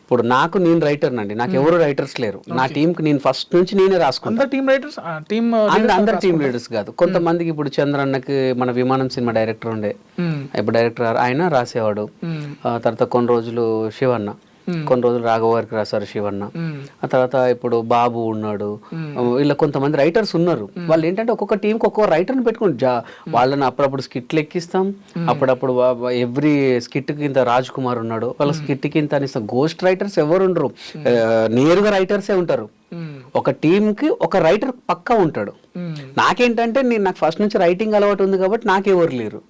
ఇప్పుడు నేను రైటర్ నండి, నాకు ఎవరు రైటర్స్ లేరు. నా టీంకి నేను ఫస్ట్ నుంచి నేనే రాసుకుంటాను. అందరు టీమ్ లీడర్స్ కాదు, కొంతమందికి. ఇప్పుడు చంద్రన్నకి మన విమానం సినిమా డైరెక్టర్ ఉండే, ఇప్పుడు డైరెక్టర్ ఆయన రాసేవాడు. తర్వాత కొన్ని రోజులు శివన్న, కొన్ని రోజులు రాఘవ గారికి రాశారు శివన్న. ఆ తర్వాత ఇప్పుడు బాబు ఉన్నాడు. ఇలా కొంతమంది రైటర్స్ ఉన్నారు. వాళ్ళు ఏంటంటే ఒక్కొక్క టీంకి ఒక్కొక్క రైటర్ని పెట్టుకుని వాళ్ళని అప్పుడప్పుడు స్కిట్లు ఎక్కిస్తాం, అప్పుడప్పుడు ఎవ్రీ స్కిట్కి ఇంత రాజ్ కుమార్ ఉన్నాడు, వాళ్ళ స్కిట్కి ఇంత అని ఇస్తాం. గోస్ట్ రైటర్స్ ఎవరు ఉండరు, నేరుగా రైటర్సే ఉంటారు. ఒక టీంకి ఒక రైటర్ పక్కా ఉంటాడు. నాకేంటంటే నాకు ఫస్ట్ నుంచి రైటింగ్ అలవాటు ఉంది కాబట్టి నాకెవరు లేరు.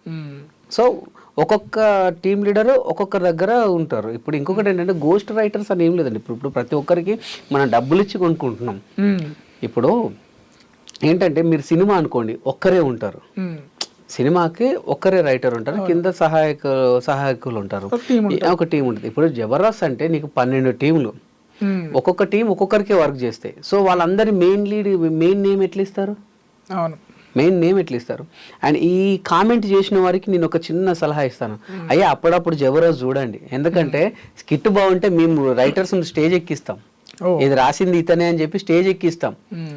సో ఒక్కొక్క టీమ్ లీడర్ ఒక్కొక్క దగ్గర ఉంటారు. ఇప్పుడు ఇంకొకటి ఏంటంటే, గోస్ట్ రైటర్స్ అని ఏం లేదండి. ఇప్పుడు ప్రతి ఒక్కరికి మనం డబ్బులు ఇచ్చి కొనుక్కుంటున్నాం. ఇప్పుడు ఏంటంటే, మీరు సినిమా అనుకోండి, ఒక్కరే ఉంటారు. సినిమాకి ఒక్కరే రైటర్ ఉంటారు, కింద సహాయకులు ఉంటారు, ఒక టీం ఉంటుంది. ఇప్పుడు జబర్దస్త్ అంటే నీకు 12 టీంలు, ఒక్కొక్క టీం ఒక్కొక్కరికే వర్క్ చేస్తాయి. సో వాళ్ళందరి మెయిన్ నేమ్ ఎట్లా ఇస్తారు? మెయిన్ నేమ్ ఎట్లా ఇస్తారు? అండ్ ఈ కామెంట్ చేసిన వారికి నేను ఒక చిన్న సలహా ఇస్తాను. అయ్యా, అప్పుడప్పుడు జబర్దస్త్ చూడండి. ఎందుకంటే స్కిట్ బాగుంటే మేము రైటర్స్ స్టేజ్ ఎక్కిస్తాం, ఇది రాసింది ఇతనే అని చెప్పి స్టేజ్ ఎక్కిస్తాం.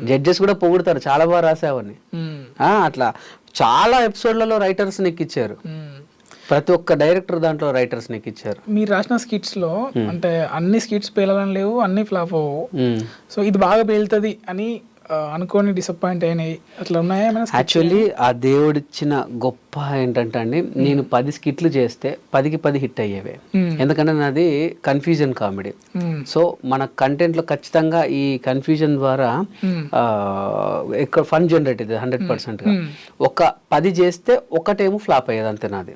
జడ్జెస్ కూడా పొగుడతారు, చాలా బాగా రాసావని. అట్లా చాలా ఎపిసోడ్లలో రైటర్స్ ఎక్కిచ్చారు. ప్రతి ఒక్క డైరెక్టర్ దాంట్లో రైటర్స్ ఎక్కిచ్చారు. మీరు రాసిన స్కిట్స్ లో అంటే అన్ని స్కిట్స్ పేలాలని లేవు, అన్ని ఫ్లాప్ అవ్వవు. సో ఇది బాగా పేలుతుంది అని అనుకోని డిసప్పాయింట్ అయినాయి అట్లా ఉన్నాయా? యాక్చువల్లీ ఆ దేవుడిచ్చిన గొప్ప ఏంటంటే అండి, నేను 10 స్కిట్లు చేస్తే 10కి 10 హిట్ అయ్యేవే. ఎందుకంటే నాది కన్ఫ్యూజన్ కామెడీ. సో మన కంటెంట్లో ఖచ్చితంగా ఈ కన్ఫ్యూజన్ ద్వారా ఎక్కువ ఫన్ జనరేట్ అవుతుంది 100%గా. ఒక 10 చేస్తే ఒకటేమో ఫ్లాప్ అయ్యేది, అంతే నాది.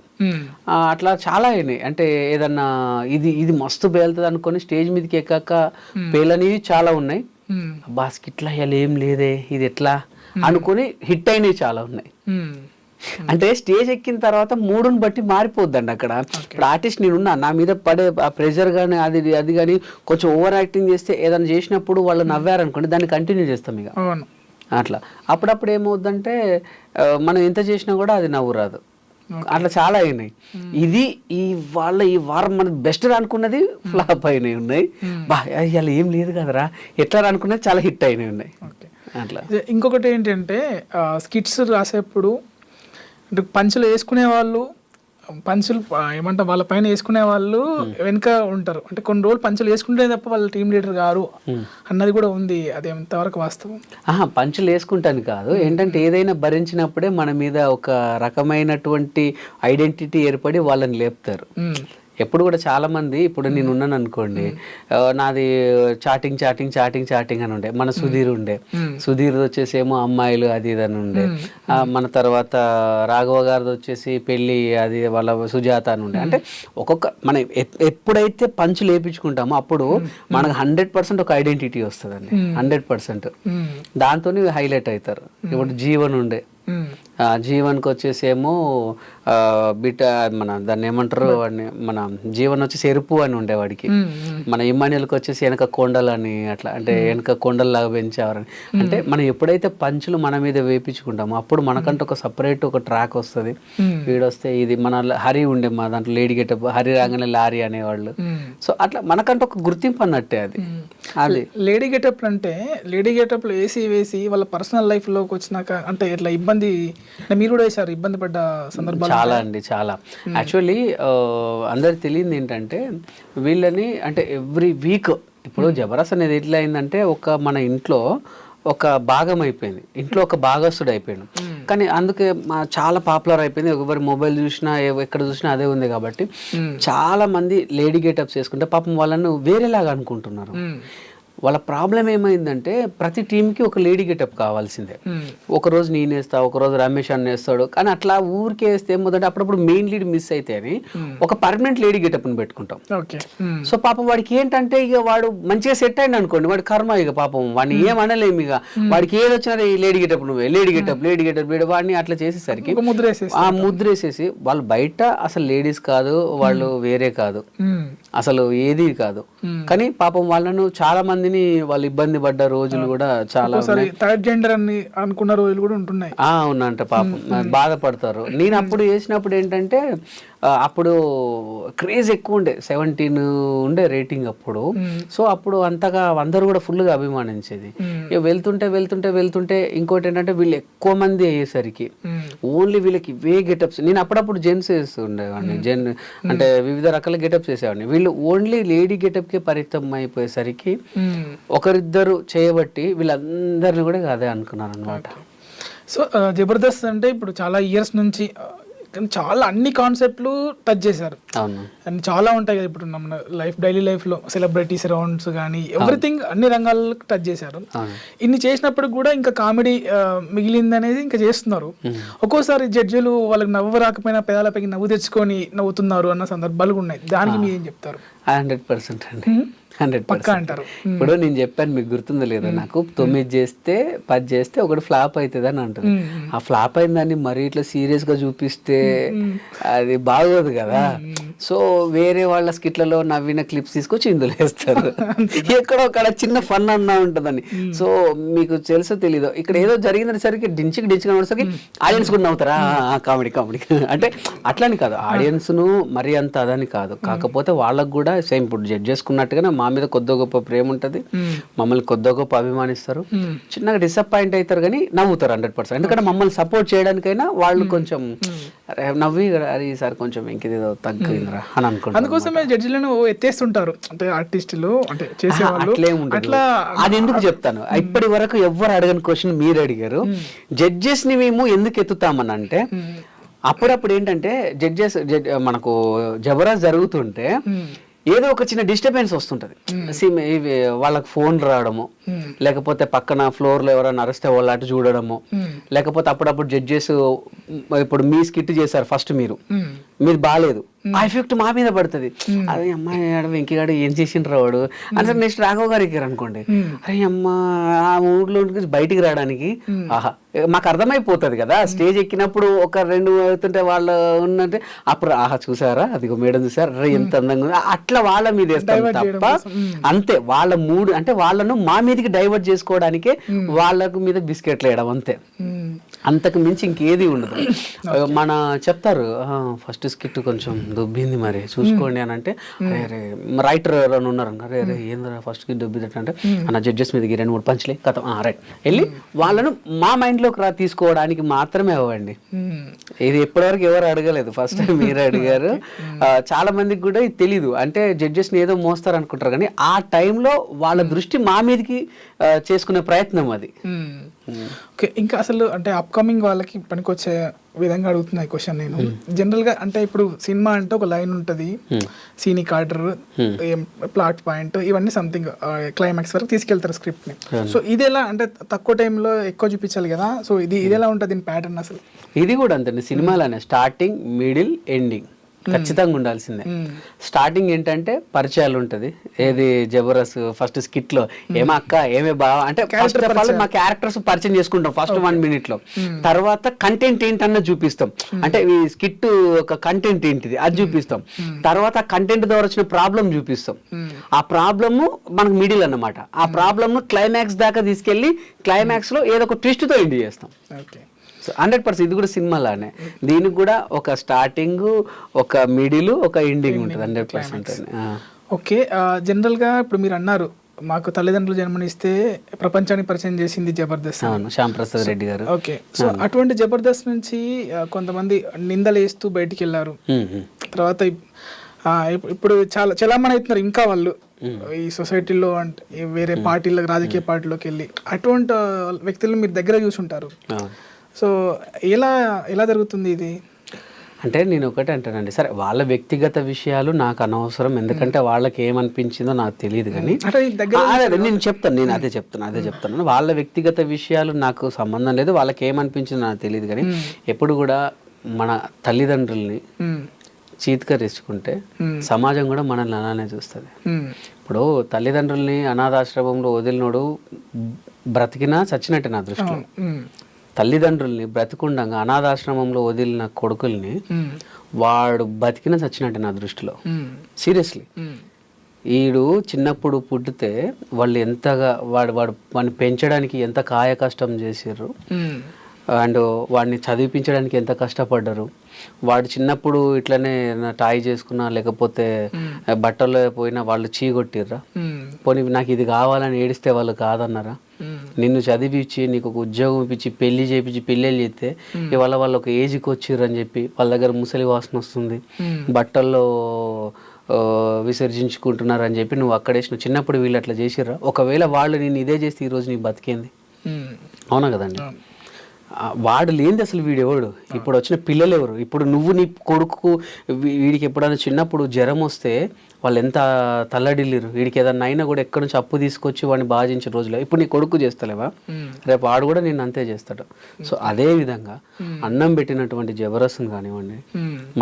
అట్లా చాలా అయినాయి. అంటే ఏదన్నా ఇది మస్తు పేలుతుంది అనుకొని స్టేజ్ మీదకి ఎక్కాక పేలనివి చాలా ఉన్నాయి. బాస్కెట్లో అయ్యాలి ఏం లేదే, ఇది ఎట్లా అనుకుని హిట్ అయినవి చాలా ఉన్నాయి. అంటే స్టేజ్ ఎక్కిన తర్వాత మూడుని బట్టి మారిపోద్దండి అక్కడ. ఇప్పుడు ఆర్టిస్ట్ నేనున్నా, నా మీద పడే ఆ ప్రెషర్ కానీ అది కానీ కొంచెం ఓవర్ యాక్టింగ్ చేస్తే ఏదైనా చేసినప్పుడు వాళ్ళు నవ్వారనుకోండి, దాన్ని కంటిన్యూ చేస్తాం ఇక అట్లా. అప్పుడప్పుడు ఏమవుద్దంటే మనం ఎంత చేసినా కూడా అది నవ్వు రాదు. అట్లా చాలా అయినాయి. ఈ వారం మన బెస్ట్ అనుకున్నది ఫ్లాప్ అయినాయి ఉన్నాయి. ఇలా ఏం లేదు కదరా ఎట్లా అనుకున్నది చాలా హిట్ అయినాయి ఉన్నాయి అట్లా. ఇంకొకటి ఏంటంటే, స్కిట్స్ రాసేప్పుడు అంటే పంచులు వేసుకునే వాళ్ళు, పంచులు ఏమంటారు వాళ్ళ పైన వేసుకునే వాళ్ళు వెనుక ఉంటారు. అంటే కొన్ని రోజులు పంచులు వేసుకుంటే తప్ప వాళ్ళ టీమ్ లీడర్ గారు అన్నది కూడా ఉంది. అది ఎంతవరకు వాస్తవం? పంచులు వేసుకుంటాను కాదు, ఏంటంటే ఏదైనా భరించినప్పుడే మన మీద ఒక రకమైనటువంటి ఐడెంటిటీ ఏర్పడి వాళ్ళని లేపుతారు. ఎప్పుడు కూడా చాలా మంది ఇప్పుడు నేను ఉన్నాను అనుకోండి, నాది చాటింగ్ చాటింగ్ చాటింగ్ చాటింగ్ అని ఉండే. మన సుధీర్ ఉండే, సుధీర్ వచ్చేసి ఏమో అమ్మాయిలు అది ఇది అని ఉండే. మన తర్వాత రాఘవ గారిది వచ్చేసి పెళ్లి అది వాళ్ళ సుజాత అని ఉండే. అంటే మనం ఎప్పుడైతే పంచు లేపించుకుంటామో అప్పుడు మనకు 100% ఒక ఐడెంటిటీ వస్తుందండి, 100%. దాంతో హైలైట్ అవుతారు. ఇప్పుడు జీవన్ ఉండే, జీవన్కి వచ్చేసి ఏమో బిట మన దాన్ని ఏమంటారు వాడిని, మన జీవన్ వచ్చేసి ఎరుపు అని ఉండేవాడికి. మన ఇమ్మాన్యుల్కి వచ్చేసి వెనక కొండలని అట్లా, అంటే వెనక కొండల్లాగా పెంచేవారని. అంటే మనం ఎప్పుడైతే పంచులు మన మీద వేపించుకుంటామో అప్పుడు మనకంటూ ఒక సపరేట్ ఒక ట్రాక్ వస్తుంది. వీడొస్తే ఇది మన హరి ఉండే, మా దాంట్లో లేడీ గెటప్, హరి రాగానే లారీ అనేవాళ్ళు. సో అట్లా మనకంటూ ఒక గుర్తింపు అన్నట్టే అది. లేడీ గెటప్ అంటే లేడీ గెటప్ లో వేసి వాళ్ళ పర్సనల్ లైఫ్ లోకి వచ్చినాక అంటే ఇట్లా ఇబ్బంది, మీరు కూడా వేసారు, ఇబ్బంది పడ్డ సందర్భాలు చాలా అండి, చాలా. యాక్చువల్లీ అందరికి తెలియదు ఏంటంటే వీళ్ళని అంటే ఎవ్రీ వీక్ ఇప్పుడు జబర్దస్త్ అనేది ఎట్లా అయిందంటే మన ఇంట్లో ఒక భాగం అయిపోయింది, ఇంట్లో ఒక భాగస్తుడు అయిపోయాడు. కానీ అందుకే చాలా పాపులర్ అయిపోయింది. ఎవరి మొబైల్ చూసినా ఎక్కడ చూసినా అదే ఉంది కాబట్టి చాలా మంది లేడీ గెటప్స్ వేసుకుంటే పాపం వాళ్ళను వేరేలాగా అనుకుంటున్నారు. వాళ్ళ ప్రాబ్లం ఏమైందంటే ప్రతి టీంకి ఒక లేడీ గెటప్ కావాల్సిందే. ఒకరోజు నేను వేస్తా, ఒకరోజు రమేష్ అన్న వేస్తాడు. కానీ అట్లా ఊరికే వేస్తే ఏమవుతుందంటే అప్పుడప్పుడు మెయిన్ లీడ్ మిస్ అయితే అని ఒక పర్మనెంట్ లేడీ గెటప్ని పెట్టుకుంటాం. సో పాపం వాడికి ఏంటంటే ఇక వాడు మంచిగా సెట్ అయింది అనుకోండి, వాడి కర్మ ఇక పాపం వాడిని ఏమనలేము. ఇక వాడికి ఏది వచ్చినా ఈ లేడీ గెటప్ నువ్వే, లేడీ గెటప్ లేడీ గెటప్ వాడిని అట్లా చేసేసరికి ఆ ముద్రేసేసి వాళ్ళు బయట అసలు లేడీస్ కాదు, వాళ్ళు వేరే కాదు, అసలు ఏది కాదు. కానీ పాపం వాళ్ళను చాలా మందిని వాళ్ళు ఇబ్బంది పడ్డ రోజులు కూడా చాలా థర్డ్ జెండర్ అని అనుకున్న రోజులు కూడా ఉంటున్నాయి. అవునంట, పాపం బాధపడతారు. నేను అప్పుడు చేసినప్పుడు ఏంటంటే అప్పుడు క్రేజ్ ఎక్కువ ఉండే, 17 ఉండే రేటింగ్ అప్పుడు. సో అప్పుడు అంతగా అందరూ కూడా ఫుల్గా అభిమానించేది. ఇక వెళ్తుంటే వెళ్తుంటే వెళ్తుంటే ఇంకోటి ఏంటంటే వీళ్ళు ఎక్కువ మంది అయ్యేసరికి ఓన్లీ వీళ్ళకి ఇవే గెటప్స్. నేను అప్పుడప్పుడు జెంట్స్ వేస్తూ ఉండేవాడిని, అంటే వివిధ రకాల గెటప్స్ వేసేవాడిని. వీళ్ళు ఓన్లీ లేడీ గెటప్కి పరిమితం అయిపోయేసరికి ఒకరిద్దరు చేయబట్టి వీళ్ళందరినీ కూడా అదే అనుకున్నాను అనమాట. సో జబర్దస్త్ అంటే ఇప్పుడు చాలా ఇయర్స్ నుంచి చాలా అన్ని కాన్సెప్ట్లు టచ్ చేశారు. అండ్ చాలా ఉంటాయి కదా ఇప్పుడు మన డైలీ లైఫ్లో సెలబ్రిటీస్ రౌండ్స్ కానీ ఎవ్రీథింగ్ అన్ని రంగాలకు టచ్ చేశారు. ఇన్ని చేసినప్పుడు కూడా ఇంకా కామెడీ మిగిలింది అనేది ఇంకా చేస్తున్నారు. ఒక్కోసారి జడ్జిలు వాళ్ళకి నవ్వు రాకపోయినా పెదాలపైకి నవ్వు తెచ్చుకొని నవ్వుతున్నారు అన్న సందర్భాలు ఉన్నాయి. దానికి మీరు ఏం చెప్తారు? 100% అండి, 100% అంటారు. ఇప్పుడు నేను చెప్పాను, మీకు గుర్తుందో లేదో, నాకు 9 చేస్తే 10 చేస్తే ఒకటి ఫ్లాప్ అవుతుంది అని అంటుంది. ఆ ఫ్లాప్ అయిన దాన్ని మరీ ఇట్లా సీరియస్ గా చూపిస్తే అది బాగోదు కదా. సో వేరే వాళ్ళ స్కిట్లలో నవ్విన క్లిప్స్ తీసుకొచ్చి ఇందులో వేస్తారు. ఎక్కడో అక్కడ చిన్న ఫన్ అన్నా ఉంటుందని. సో మీకు తెలుసో తెలీదో ఇక్కడ ఏదో జరిగినసరికి డించుగా ఉండేసరికి ఆడియన్స్ కూడా నవ్వుతారా, కామెడీ కామెడీ అంటే అట్లని కాదు, ఆడియన్స్ ను మరీ అంత అదని కాదు. కాకపోతే వాళ్ళకు కూడా సేమ్ ఇప్పుడు జడ్జ్ చేసుకున్నట్టుగానే మా మీద కొద్ది గొప్ప ప్రేమ ఉంటుంది, మమ్మల్ని కొద్ది గొప్ప అభిమానిస్తారు, చిన్నగా డిసప్పాయింట్ అవుతారు కానీ నవ్వుతారు 100%. ఎందుకంటే మమ్మల్ని సపోర్ట్ చేయడానికైనా వాళ్ళు కొంచెం నవ్వి అరే ఈసారి కొంచెం ఇంకేదో తగ్గిందిరా అని అనుకుంటారు. అందుకోసమే జడ్జిలను ఎత్తేస్తుంటారు, అంటే ఆర్టిస్టులు అంటే చేసేవాళ్ళు. అట్లా అది ఎందుకు చెప్తాను, ఇప్పటి వరకు ఎవరు అడగని క్వశ్చన్ మీరు అడిగారు. జడ్జెస్ ని మేము ఎందుకు ఎత్తుతామని అంటే అప్పుడప్పుడు ఏంటంటే మనకు జబర్దస్త్ జరుగుతుంటే ఏదో ఒక చిన్న డిస్టర్బెన్స్ వస్తుంటది. వాళ్ళకి ఫోన్ రావడము, లేకపోతే పక్కన ఫ్లోర్ లో ఎవరైనా అరిస్తే వాళ్ళు అటు చూడడము, లేకపోతే అప్పుడప్పుడు జడ్జెస్ ఇప్పుడు మీ స్కిట్ చేశారు ఫస్ట్, మీరు బాగాలేదు, ఆ ఎఫెక్ట్ మా మీద పడుతుంది. అదే అమ్మాయి వెంకీగాడు ఏం చేసిండ్రు వాడు అంటే నెక్స్ట్ రాఘవ గారు ఎక్కారు అనుకోండి, అరే అమ్మా ఆ ఊర్లో బయటికి రావడానికి ఆహా మాకు అర్థమైపోతుంది కదా. స్టేజ్ ఎక్కినప్పుడు ఒక 2 అవుతుంటే వాళ్ళు ఉన్నట్టే అప్పుడు ఆహా చూసారా అదిగో మేడం చూసారా అరే ఎంత అందంగా ఉంది, అట్లా వాళ్ళ మీద వేస్తాం తప్ప అంతే. వాళ్ళ మూడు అంటే వాళ్ళను మా మీదకి డైవర్ట్ చేసుకోవడానికే వాళ్ళకు మీద బిస్కెట్లు వేయడం అంతే, అంతకు మించి ఇంకేది ఉండదు. మన చెప్తారు ఫస్ట్ స్కిట్ కొంచెం దొబ్బింది మరి చూసుకోండి అని అంటే, అరే రైటర్ ఎవరైనా ఉన్నారు అరే అరే ఏంద్రా ఫస్ట్ స్కిట్ దొబ్బిదట అంటే నా జడ్జెస్ మీదకి 2-3 పంచులే కథ రైట్ వెళ్ళి వాళ్ళను మా మైండ్లోకి తీసుకోవడానికి మాత్రమే అవ్వండి. ఇది ఎప్పటివరకు ఎవరు అడగలేదు, ఫస్ట్ టైం మీరే అడిగారు. చాలా మందికి కూడా ఇది తెలీదు, అంటే జడ్జెస్ని ఏదో మోస్తారు అనుకుంటారు కానీ ఆ టైంలో వాళ్ళ దృష్టి మా మీదకి చేసుకునే ప్రయత్నం అది. ఓకే, ఇంకా అసలు అంటే అప్కమింగ్ వాళ్ళకి పనికొచ్చే విధంగా అడుగుతున్నా ఈ క్వశ్చన్ నేను. జనరల్గా అంటే ఇప్పుడు సినిమా అంటే ఒక లైన్ ఉంటుంది, సీనిక్ ఆర్డర్, ప్లాట్ పాయింట్, ఇవన్నీ సంథింగ్ క్లైమాక్స్ వరకు తీసుకెళ్తారు స్క్రిప్ట్ని. సో ఇది ఎలా అంటే తక్కువ టైంలో ఎక్కువ చూపించాలి కదా, సో ఇది ఎలా ఉంటుంది దీని ప్యాటర్న్ అసలు? ఇది కూడా అంతే సినిమాలోనే, స్టార్టింగ్, మిడిల్, ఎండింగ్ ఖచ్చితంగా ఉండాల్సిందే. స్టార్టింగ్ ఏంటంటే పరిచయాలు ఉంటది, ఏది జబర్దస్త్ ఫస్ట్ స్కిట్ లో ఏమో అక్క ఏమే బావా అంటే ఫస్ట్ ఆఫ్ ఆల్ మా క్యారెక్టర్స్ పరిచయం చేసుకుంటాం ఫస్ట్ 1 minute లో. తర్వాత కంటెంట్ ఏంటన్నా చూపిస్తాం, అంటే ఈ స్కిట్ ఒక కంటెంట్ ఏంటిది అది చూపిస్తాం. తర్వాత కంటెంట్ ద్వారా వచ్చిన ప్రాబ్లం చూపిస్తాం. ఆ ప్రాబ్లమ్ మనకు మిడిల్ అన్నమాట. ఆ ప్రాబ్లమ్ ను క్లైమాక్స్ దాకా తీసుకెళ్లి క్లైమాక్స్ లో ఏదో ఒక ట్విస్ట్ తో ఎండ్ చేస్తాం. 100% ఇది కూడా సినిమాలానే, దీనికి కూడా ఒక స్టార్టింగ్, ఒక మిడిల్, ఒక ఎండింగ్ ఉంటుంది 100%. ఓకే, జనరల్గా ఇప్పుడు మీరు అన్నారు మాకు తల్లిదండ్రులు జన్మనిస్తే ప్రపంచానికి పరిచయం చేసింది జబర్దస్త్. అవును, శ్యామ్ ప్రసాద్ రెడ్డి గారు. ఓకే, సో అటువంటి జబర్దస్త్ నుంచి కొంతమంది నిందలేస్తూ బయటికి వెళ్ళారు. తర్వాత ఇప్పుడు చాలా చలామణి అవుతున్నారు ఇంకా వాళ్ళు ఈ సొసైటీలో, అంటే వేరే పార్టీలకు, రాజకీయ పార్టీలోకి వెళ్ళి. అటువంటి వ్యక్తులను మీరు దగ్గర చూసుంటారు. సో ఎలా జరుగుతుంది ఇది? అంటే నేను ఒకటే అంటానండి, సరే వాళ్ళ వ్యక్తిగత విషయాలు నాకు అనవసరం, ఎందుకంటే వాళ్ళకి ఏమనిపించిందో నాకు తెలియదు. కానీ నేను చెప్తాను, నేను అదే చెప్తాను, వాళ్ళ వ్యక్తిగత విషయాలు నాకు సంబంధం లేదు, వాళ్ళకి ఏమనిపించిందో నాకు తెలియదు. కానీ ఎప్పుడు కూడా మన తల్లిదండ్రుల్ని చీత్కరించుకుంటే సమాజం కూడా మనల్ని అలానే చూస్తుంది. ఇప్పుడు తల్లిదండ్రుల్ని అనాథాశ్రమంలో వదిలినోడు బ్రతికినా చచ్చినట్టే నా దృష్టిలో. తల్లిదండ్రుల్ని బ్రతికుండగా అనాథాశ్రమంలో వదిలిన కొడుకుల్ని వాడు బతికిన చచ్చినట్టు నా దృష్టిలో. సీరియస్లీ, వీడు చిన్నప్పుడు పుట్టితే వాళ్ళు ఎంతగా వాడిని పెంచడానికి ఎంత కాయ కష్టం చేసారు, అండ్ వాడిని చదివించడానికి ఎంత కష్టపడ్డారు. వాడు చిన్నప్పుడు ఇట్లనే టాయ్ చేసుకున్నా లేకపోతే బట్టల్లో పోయినా వాళ్ళు చీగొట్టిర్రా, పోనీ నాకు ఇది కావాలని ఏడిస్తే వాళ్ళు కాదన్నారా? నిన్ను చదివించి నీకు ఒక ఉద్యోగం ఇప్పించి పెళ్లి చేయించి పెళ్ళిళ్ళు చేస్తే ఇవాళ వాళ్ళు ఒక ఏజ్కి వచ్చిర్రు అని చెప్పి వాళ్ళ దగ్గర ముసలి వాసన వస్తుంది, బట్టల్లో విసర్జించుకుంటున్నారు అని చెప్పి నువ్వు అక్కడేసిన చిన్నప్పుడు వీళ్ళు అట్లా చేసిర్రా? ఒకవేళ వాళ్ళు నేను ఇదే చేస్తే ఈరోజు నీ బతికేంది? అవునా కదండి. వాడు లేనిది అసలు వీడు ఎవడు? ఇప్పుడు వచ్చిన పిల్లలు ఎవరు? ఇప్పుడు నువ్వు నీ కొడుకు వీడికి ఎప్పుడైనా చిన్నప్పుడు జ్వరం వస్తే వాళ్ళు ఎంత తల్లడిల్లిరు, వీడికి ఏదన్నా అయినా కూడా ఎక్కడి నుంచి అప్పు తీసుకొచ్చి వాడిని బాధించిన రోజులు. ఇప్పుడు నీ కొడుకు చేస్తలేవా? రేపు వాడు కూడా నేను అంతే చేస్తాడు. సో అదే విధంగా అన్నం పెట్టినటువంటి జబర్దస్త్ని కానివ్వండి,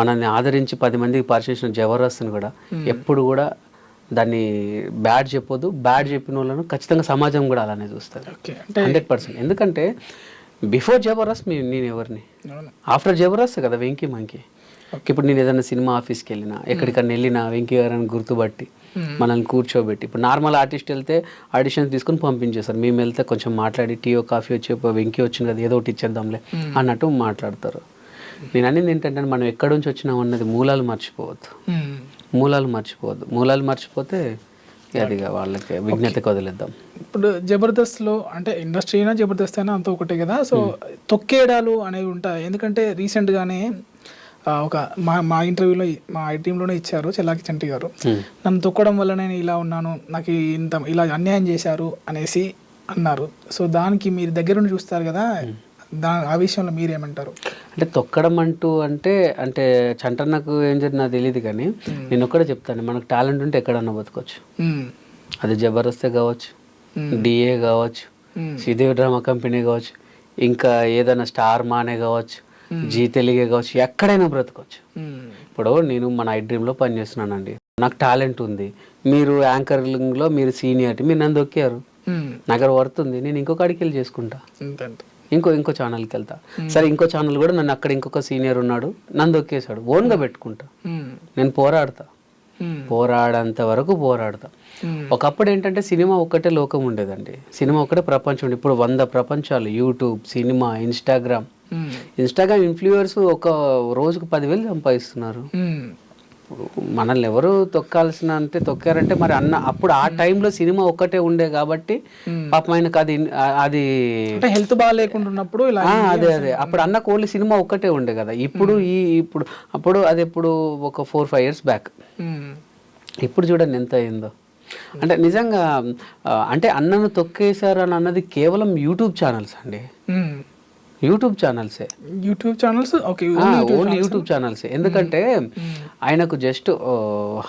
మనల్ని ఆదరించి 10 మందికి పరిచయించిన జబర్దస్త్ని కూడా ఎప్పుడు కూడా దాన్ని బ్యాడ్ చెప్పొద్దు. బ్యాడ్ చెప్పిన వాళ్ళను ఖచ్చితంగా సమాజం కూడా అలానే చూస్తుంది 100%. ఎందుకంటే బిఫోర్ జబర్దస్త్ నేను ఎవరిని, ఆఫ్టర్ జబర్దస్త్ కదా వెంకీ మంకీ. ఇప్పుడు నేను ఏదైనా సినిమా ఆఫీస్కి వెళ్ళినా, ఎక్కడికన్నా వెళ్ళినా వెంకీ గారిని గుర్తుపట్టి మనల్ని కూర్చోబెట్టి, ఇప్పుడు నార్మల్ ఆర్టిస్ట్ వెళ్తే ఆడిషన్స్ తీసుకొని పంపించేస్తారు, మేము వెళ్తే కొంచెం మాట్లాడి టీయో కాఫీ వచ్చి వెంకీ వచ్చింది కదా ఏదో ఒకటి ఇచ్చేద్దాంలే అన్నట్టు మాట్లాడతారు. నేను అనేది ఏంటంటే మనం ఎక్కడి నుంచి వచ్చినాం అన్నది మూలాలు మర్చిపోవద్దు. మూలాలు మర్చిపోతే అదిగా వాళ్ళకి విజ్ఞతకు వదిలేద్దాం. ఇప్పుడు జబర్దస్త్లో అంటే ఇండస్ట్రీ అయినా జబర్దస్త్ అయినా అంతా ఒకటే కదా, సో తొక్కేయడాలు అనేవి ఉంటాయి. ఎందుకంటే రీసెంట్గానే ఒక మా ఇంటర్వ్యూలో మా టీంలోనే ఇచ్చారు చెల్లాకి చంటి గారు, నన్ను తొక్కడం వల్ల నేను ఇలా ఉన్నాను, నాకు ఇలా అన్యాయం చేశారు అనేసి అన్నారు. సో దానికి మీరు దగ్గర నుండి చూస్తారు కదా, ఆ విషయంలో మీరేమంటారు? అంటే తొక్కడం అంటే చంటన్నకు ఏం జరిగింది నాకు తెలియదు, కానీ నేను ఒక్కడే చెప్తాను, మనకు టాలెంట్ ఉంటే ఎక్కడన్నా బతకొచ్చు. అది జబర్దస్తే కావచ్చు, డిఏ కావచ్చు, శ్రీదేవి డ్రామా కంపెనీ కావచ్చు, ఇంకా ఏదైనా స్టార్ మానే కావచ్చు, జీ తెలుగే కావచ్చు, ఎక్కడైనా బ్రతకొచ్చు. ఇప్పుడు నేను మన ఐ డ్రీమ్లో పనిచేస్తున్నానండి, నాకు టాలెంట్ ఉంది, మీరు యాంకరింగ్లో మీరు సీనియారిటీ, మీరు నన్ను దొక్కారు, నాకు వర్త్ ఉంది, నేను ఇంకొక అడికి వెళ్ళి చేసుకుంటా, ఇంకో ఛానల్కి వెళ్తా. సరే ఇంకో ఛానల్ కూడా నన్ను అక్కడ ఇంకొక సీనియర్ ఉన్నాడు నన్ను దొక్కేశాడు, ఓన్గా పెట్టుకుంటా, నేను పోరాడేంత వరకు పోరాడతా. ఒకప్పుడు ఏంటంటే సినిమా ఒక్కటే లోకం ఉండేదండి, సినిమా ఒక్కటే ప్రపంచం ఉండే. ఇప్పుడు 100 ప్రపంచాలు, యూట్యూబ్, సినిమా, ఇన్స్టాగ్రామ్ ఇన్ఫ్లుయర్స్ ఒక రోజుకు 10,000 సంపాదిస్తున్నారు. మనల్ని ఎవరు తొక్కాల్సిన అంటే తొక్కారంటే మరి అప్పుడు ఆ టైంలో సినిమా ఒక్కటే ఉండే కాబట్టి పాపం ఆయనకు అది హెల్త్ బాగా లేకుండా ఉన్నప్పుడు అదే అప్పుడు అన్నకు ఓన్లీ సినిమా ఒక్కటే ఉండే కదా. అప్పుడు అది ఎప్పుడు ఒక 4-5 years బ్యాక్. ఇప్పుడు చూడండి ఎంత అయిందో. అంటే నిజంగా అంటే అన్నను తొక్కేశారు అని అన్నది కేవలం యూట్యూబ్ ఛానల్స్ అండి, యూట్యూబ్ ఛానల్సే, YouTube channels okay, only YouTube ఛానల్సే. ఎందుకంటే ఆయనకు జస్ట్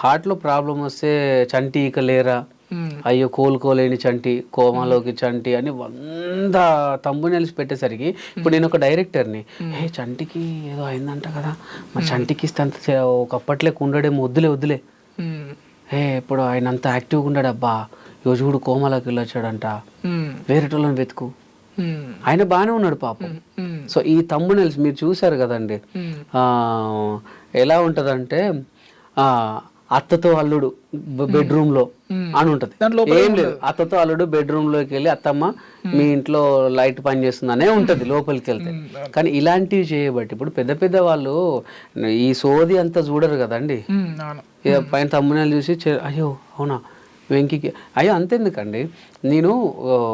హార్ట్లో ప్రాబ్లం వస్తే చంటి ఇక లేరా, అయ్యో కోలుకోలేని చంటి, కోమాలోకి చంటి అని 100 థంబ్నెయిల్స్ పెట్టేసరికి ఇప్పుడు నేను ఒక డైరెక్టర్ని, ఏ చంటికి ఏదో అయిందంట కదా, మా చంటికి ఇస్తే అంత ఒకప్పట్లేక ఉండడేమో, వద్దులే ఇప్పుడు ఆయన అంత యాక్టివ్గా ఉన్నాడు, అబ్బా ఈరోజు కూడా కోమాలోకి వెళ్ళొచ్చాడంట, వేరేటోళ్ళని వెతుకు, ఆయన బాగానే ఉన్నాడు పాపం. సో ఈ థంబ్నెయిల్స్ మీరు చూసారు కదండి, ఎలా ఉంటదంటే అత్తతో అల్లుడు బెడ్రూమ్ లో అని ఉంటది, ఏం లేదు, అత్తతో అల్లుడు బెడ్రూమ్ లోకి వెళ్ళి అత్తమ్మ మీ ఇంట్లో లైట్ పని చేస్తుందనే ఉంటది లోపలికి వెళ్తే. కానీ ఇలాంటివి చేయబట్టి ఇప్పుడు పెద్ద పెద్ద వాళ్ళు ఈ సోది అంతా చూడరు కదండి, పైన థంబ్నెయిల్ చూసి అయ్యో అవునా వెంకీకి అయ్యో అంతెందుకండి. నేను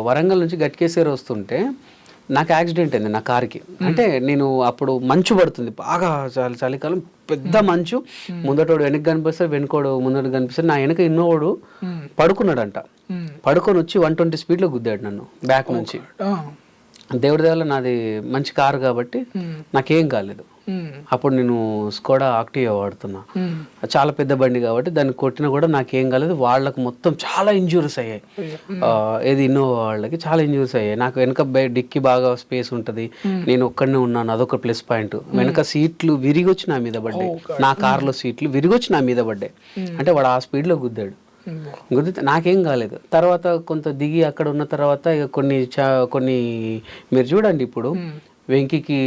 వరంగల్ నుంచి గట్కేశ్వర వస్తుంటే నాకు యాక్సిడెంట్ అయింది నా కార్కి. అంటే నేను అప్పుడు మంచు పడుతుంది బాగా, చలికాలం, పెద్ద మంచు, ముందటోడు వెనక్కి కనిపిస్తాడు, వెనుకోడు ముందట కనిపిస్తాడు, నా వెనక ఇన్నోడు పడుకున్నాడంట, పడుకొని వచ్చి 120 స్పీడ్లో గుద్దాడు నన్ను బ్యాక్ నుంచి. దేవుడి దేవల్ల నాది మంచి కారు కాబట్టి నాకేం కాలేదు. అప్పుడు నేను స్కోడా ఆక్టివా వాడుతున్నా, చాలా పెద్ద బండి కాబట్టి దాన్ని కొట్టినా కూడా నాకేం కాలేదు. వాళ్ళకు మొత్తం చాలా ఇంజూరీస్ అయ్యాయి, ఏది ఇన్నోవా వాళ్ళకి చాలా ఇంజూరీస్ అయ్యాయి. నాకు వెనక డిక్కి బాగా స్పేస్ ఉంటుంది, నేను ఒక్కడనే ఉన్నాను, అదొక ప్లస్ పాయింట్. వెనక సీట్లు విరిగొచ్చి నా మీద పడ్డాయి, నా కార్లో సీట్లు విరిగొచ్చి నా మీద పడ్డాయి. అంటే వాడు ఆ స్పీడ్లో గుద్దాడు, గుద్దితే నాకేం కాలేదు. తర్వాత కొంత దిగి అక్కడ ఉన్న తర్వాత ఇక కొన్ని మీరు చూడండి, ఇప్పుడు వెంకీకి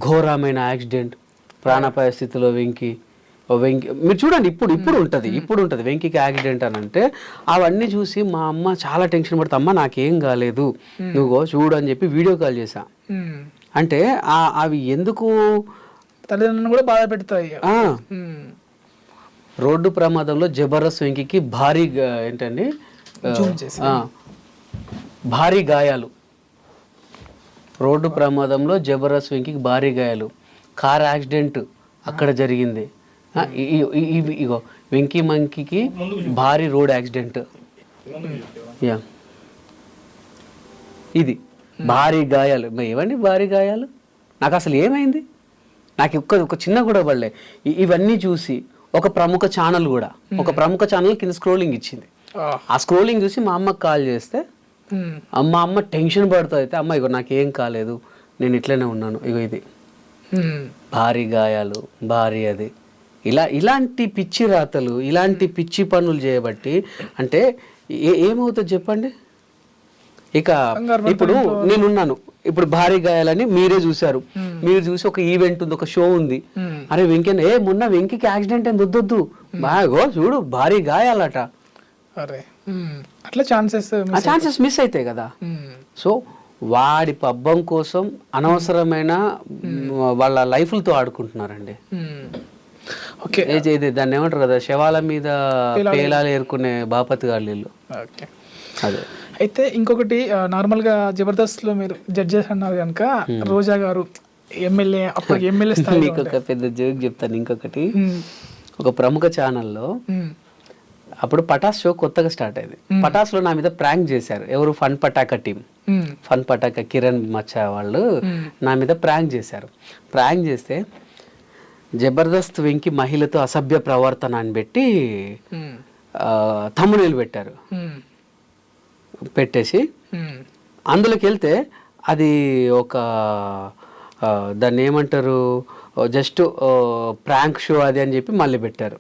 ఘోరమైన యాక్సిడెంట్, ప్రాణాపాయ స్థితిలో వెంకీ మీరు చూడండి, ఇప్పుడు ఉంటుంది వెంకీకి యాక్సిడెంట్ అని అంటే అవన్నీ చూసి మా అమ్మ చాలా టెన్షన్ పడుతుంది, అమ్మ నాకేం కాలేదు నువ్వు చూడు అని చెప్పి వీడియో కాల్ చేశా. అంటే అవి ఎందుకు తల్లిదండ్రులను కూడా బాధ పెడతాయి. రోడ్డు ప్రమాదంలో జబర్దస్త్ వెంకీకి భారీ ఏంటండి భారీ గాయాలు, రోడ్డు ప్రమాదంలో జబర్దస్త్ వెంకీకి భారీ గాయాలు, కార్ యాక్సిడెంట్ అక్కడ జరిగింది. ఇగో వెంకీ మంకీకి భారీ రోడ్ యాక్సిడెంట్, ఇది భారీ గాయాలు. ఏవండి భారీ గాయాలు, నాకు అసలు ఏమైంది, నాకు ఒక చిన్న కూడా పడలే. ఇవన్నీ చూసి ఒక ప్రముఖ ఛానల్ కింద స్క్రోలింగ్ ఇచ్చింది. ఆ స్క్రోలింగ్ చూసి మా అమ్మకి కాల్ చేస్తే మా అమ్మ టెన్షన్ పడుతూ అయితే, అమ్మ ఇగో నాకేం కాలేదు, నేను ఇట్లనే ఉన్నాను, ఇగో ఇది భారీ గాయాలు, భారీ అది, ఇలాంటి పిచ్చి రాతలు, ఇలాంటి పిచ్చి పనులు చేయబట్టి అంటే ఏమవుతుంది చెప్పండి. ఇక ఇప్పుడు నేనున్నాను, ఇప్పుడు భారీ గాయాలని మీరే చూసారు, మీరు చూసి ఒక ఈవెంట్ ఉంది, ఒక షో ఉంది, అరే వెంకీ మొన్న వెంకీకి యాక్సిడెంట్ అయింది, వద్దొద్దు బాగో చూడు భారీ గాయాలట, అట్లా ఛాన్సెస్ మిస్ అవుతాయి కదా. సో వాడి పబ్బం కోసం అనవసరమైన వాళ్ళ లైఫ్లతో ఆడుకుంటున్నారండి. దాన్ని ఏమంటారు కదా, శవాల మీద పేలాలు ఏరుకునే బాపతి గాళ్ళు. అదే అయితే ఇంకొకటి, నార్మల్గా జబర్దస్త్ లో మీరు జడ్జెస్ అన్నారు కనుక, రోజా గారు ఎమ్మెల్యే, అప్పుడు ఎమ్మెల్యే స్థాయి, ఒక పెద్ద జోక్ చెప్తాను. ఇంకొకటి, ఒక ప్రముఖ ఛానల్లో అప్పుడు పటాస్ షో కొత్తగా స్టార్ట్ అయింది. పటాస్ లో నా మీద ప్రాంక్ చేశారు. ఎవరు? Fun Pataka team, fun Pataka Kiran మచ్చా వాళ్ళు నా మీద ప్రాంక్ చేశారు. ప్రాంక్ చేస్తే జబర్దస్త్ వెంకీ మహిళతో అసభ్య ప్రవర్తన అని పెట్టి థంబ్నెయిల్ పెట్టారు. పెట్టేసి అందులోకి వెళ్తే అది ఒక దాన్ని ఏమంటారు, జస్ట్ ప్రాంక్ షో అది అని చెప్పి మళ్ళీ పెట్టారు.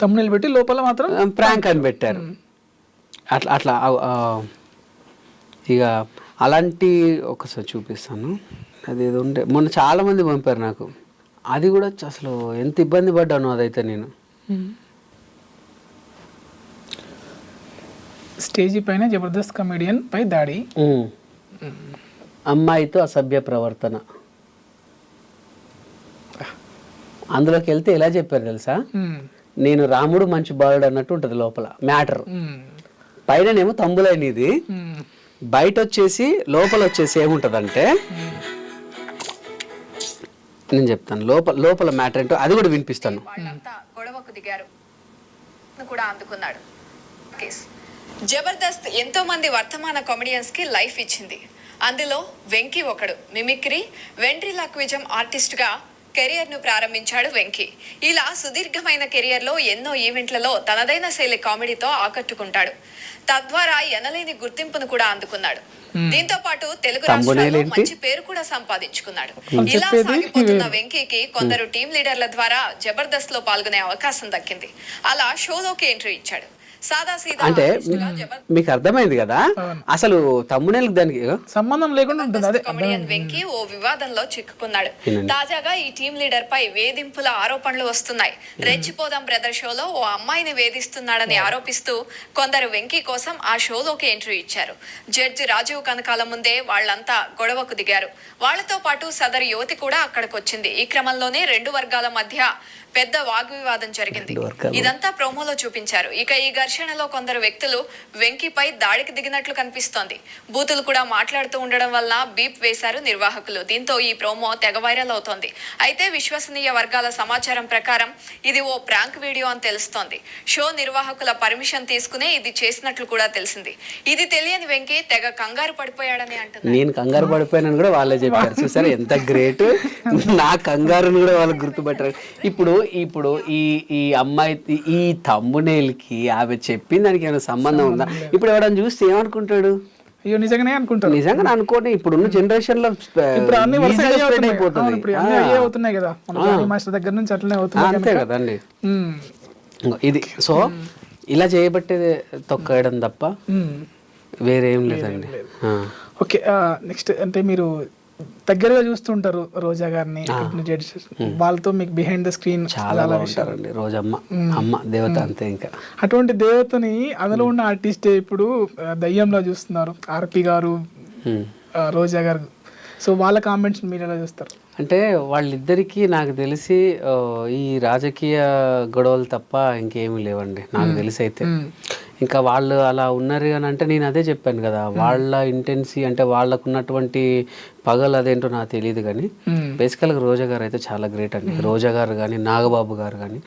థంబ్నెయిల్ పెట్టి లోపల మాత్రం ప్రాంక్ అని పెట్టారు. అట్లా ఇక అలాంటి ఒకసారి చూపిస్తాను. అది ఏదో ఉంటే మొన్న చాలా మంది పంపారు నాకు, అది కూడా అసలు ఎంత ఇబ్బంది పడ్డాను అదైతే. నేను స్టేజీ పైన జబర్దస్త్ కమెడియన్ పై దాడి, అమ్మాయితో అసభ్య ప్రవర్తన. అందులోకి వెళ్తే ఎలా చెప్పారు తెలుసా, నేను రాముడు మంచి బాలుడు అన్నట్టు ఉంటది లోపల మ్యాటర్. పైననేమో తంబులైన ఇది, బయట వచ్చేసి లోపల వచ్చేసి ఏముంటదంటే, నేను చెప్తాను లోపల మ్యాటర్ ఏంటో, అది కూడా వినిపిస్తాను. గొడవకు దిగారు కూడా అందుకున్నాడు. టాకీస్. జబర్దస్త్ ఎంతో మంది వర్తమాన కామెడియన్స్ కి లైఫ్ ఇచ్చింది. అందులో వెంకీ ఒకడు. మిమిక్రీ, వెంట్రిలాక్విజం ఆర్టిస్ట్ గా కెరియర్ ను ప్రారంభించాడు వెంకీ. ఇలా సుదీర్ఘమైన కెరియర్ లో ఎన్నో ఈవెంట్లలో తనదైన శైలి కామెడీతో ఆకట్టుకుంటాడు. తద్వారా ఎనలేని గుర్తింపును కూడా అందుకున్నాడు. దీంతో పాటు తెలుగు రాష్ట్రాల్లో మంచి పేరు కూడా సంపాదించుకున్నాడు. ఇలా సాగిపోతున్న వెంకీకి కొందరు టీం లీడర్ల ద్వారా జబర్దస్త్ లో పాల్గొనే అవకాశం దక్కింది. అలా షోలోకి ఎంట్రీ ఇచ్చాడు. అంటే మీకు అర్థమైంది కదా, అసలు తమ్మునేలకు దానికి సంబంధం లేకుండా ఉంటుంది. అదే కమెడియన్ వెంకీ ఓ వివాదంలో చిక్కుకున్నాడు. తాజాగా ఈ టీం లీడర్ పై వేధింపుల ఆరోపణలు వస్తున్నాయి. రెచ్చిపోదాం బ్రదర్ షోలో ఓ అమ్మాయిని వేధిస్తున్నాడని ఆరోపిస్తూ కొందరు వెంకీ కోసం ఆ షోలోకి ఎంట్రీ ఇచ్చారు. జడ్జి రాజీవ్ కనకాల ముందే వాళ్లంతా గొడవకు దిగారు. వాళ్లతో పాటు సదరు యువతి కూడా అక్కడికి వచ్చింది. ఈ క్రమంలోనే రెండు వర్గాల మధ్య పెద్ద వాగ్వివాదం జరిగింది. ఇదంతా ప్రోమోలో చూపించారు. ఇక ఈ ఘర్షణలో కొందరు వ్యక్తులు వెంకీపై దాడికి దిగినట్లు కనిపిస్తోంది. బూతులు కూడా మాట్లాడుతూ ఉండడం వల్ల బీప్ వేశారు నిర్వాహకులు. దీంతో ఈ ప్రోమో తెగ వైరల్ అవుతోంది. అయితే విశ్వసనీయ వర్గాల సమాచారం ప్రకారం ఇది ఓ ప్రాంక్ వీడియో అని తెలుస్తోంది. షో నిర్వాహకుల పర్మిషన్ తీసుకునే ఇది చేసినట్లు కూడా తెలిసింది. ఇది తెలియని వెంకీ తెగ కంగారు పడిపోయాడని అంటున్నారు. నేను కంగారు పడిపోయానని కూడా వాళ్ళే చెప్పారు. చూసారా ఎంత గ్రేట్, నా కంగారుని కూడా వాళ్ళు గుర్తుపట్టారు. ఇప్పుడు ఈ అమ్మాయి ఈ తమ్మునేల్కి ఆమె చెప్పింది దానికి ఏమైనా సంబంధం ఉందా? ఇప్పుడు ఎవడని చూస్తే ఏమనుకుంటాడు? అయ్యో నిజంగానే అనుకుంటారు. నిజంగా అనుకోండి. ఇప్పుడున్న జనరేషన్ లో ఇప్పుడు అన్ని అవుతున్నాయి కదా, మాస్టర్ దగ్గర నుంచి అట్లనే అవుతుంది. అంతే కదండి. ఇది సో ఇలా చేయబట్టే తొక్కడం తప్ప వేరేం లేదండి. ఓకే, నెక్స్ట్ అంటే మీరు దగ్గరగా చూస్తుంటారు రోజా గారిని, వాళ్ళతో మీకు బిహైండ్ ద స్క్రీన్ చాలా ఉంటారండి. రోజమ్మ అమ్మ దేవత అంతే. ఇంకా అటువంటి దేవతని అందులో ఉన్న ఆర్టిస్టే ఇప్పుడు దయ్యంలో చూస్తున్నారు, ఆర్పి గారు, రోజా గారు. సో వాళ్ళ కామెంట్స్ మీరు ఎలా చూస్తారు? అంటే వాళ్ళిద్దరికీ నాకు తెలిసి ఈ రాజకీయ గొడవలు తప్ప ఇంకేమీ లేవండి నాకు తెలిసి. అయితే ఇంకా వాళ్ళు అలా ఉన్నారు అని అంటే నేను అదే చెప్పాను కదా, వాళ్ళ ఇంటెన్సీ అంటే వాళ్ళకు ఉన్నటువంటి పగలు అదేంటో నాకు తెలియదు. కానీ బేసికల్గా రోజా గారు అయితే చాలా గ్రేట్ అండి. రోజా గారు కానీ నాగబాబు గారు కానీ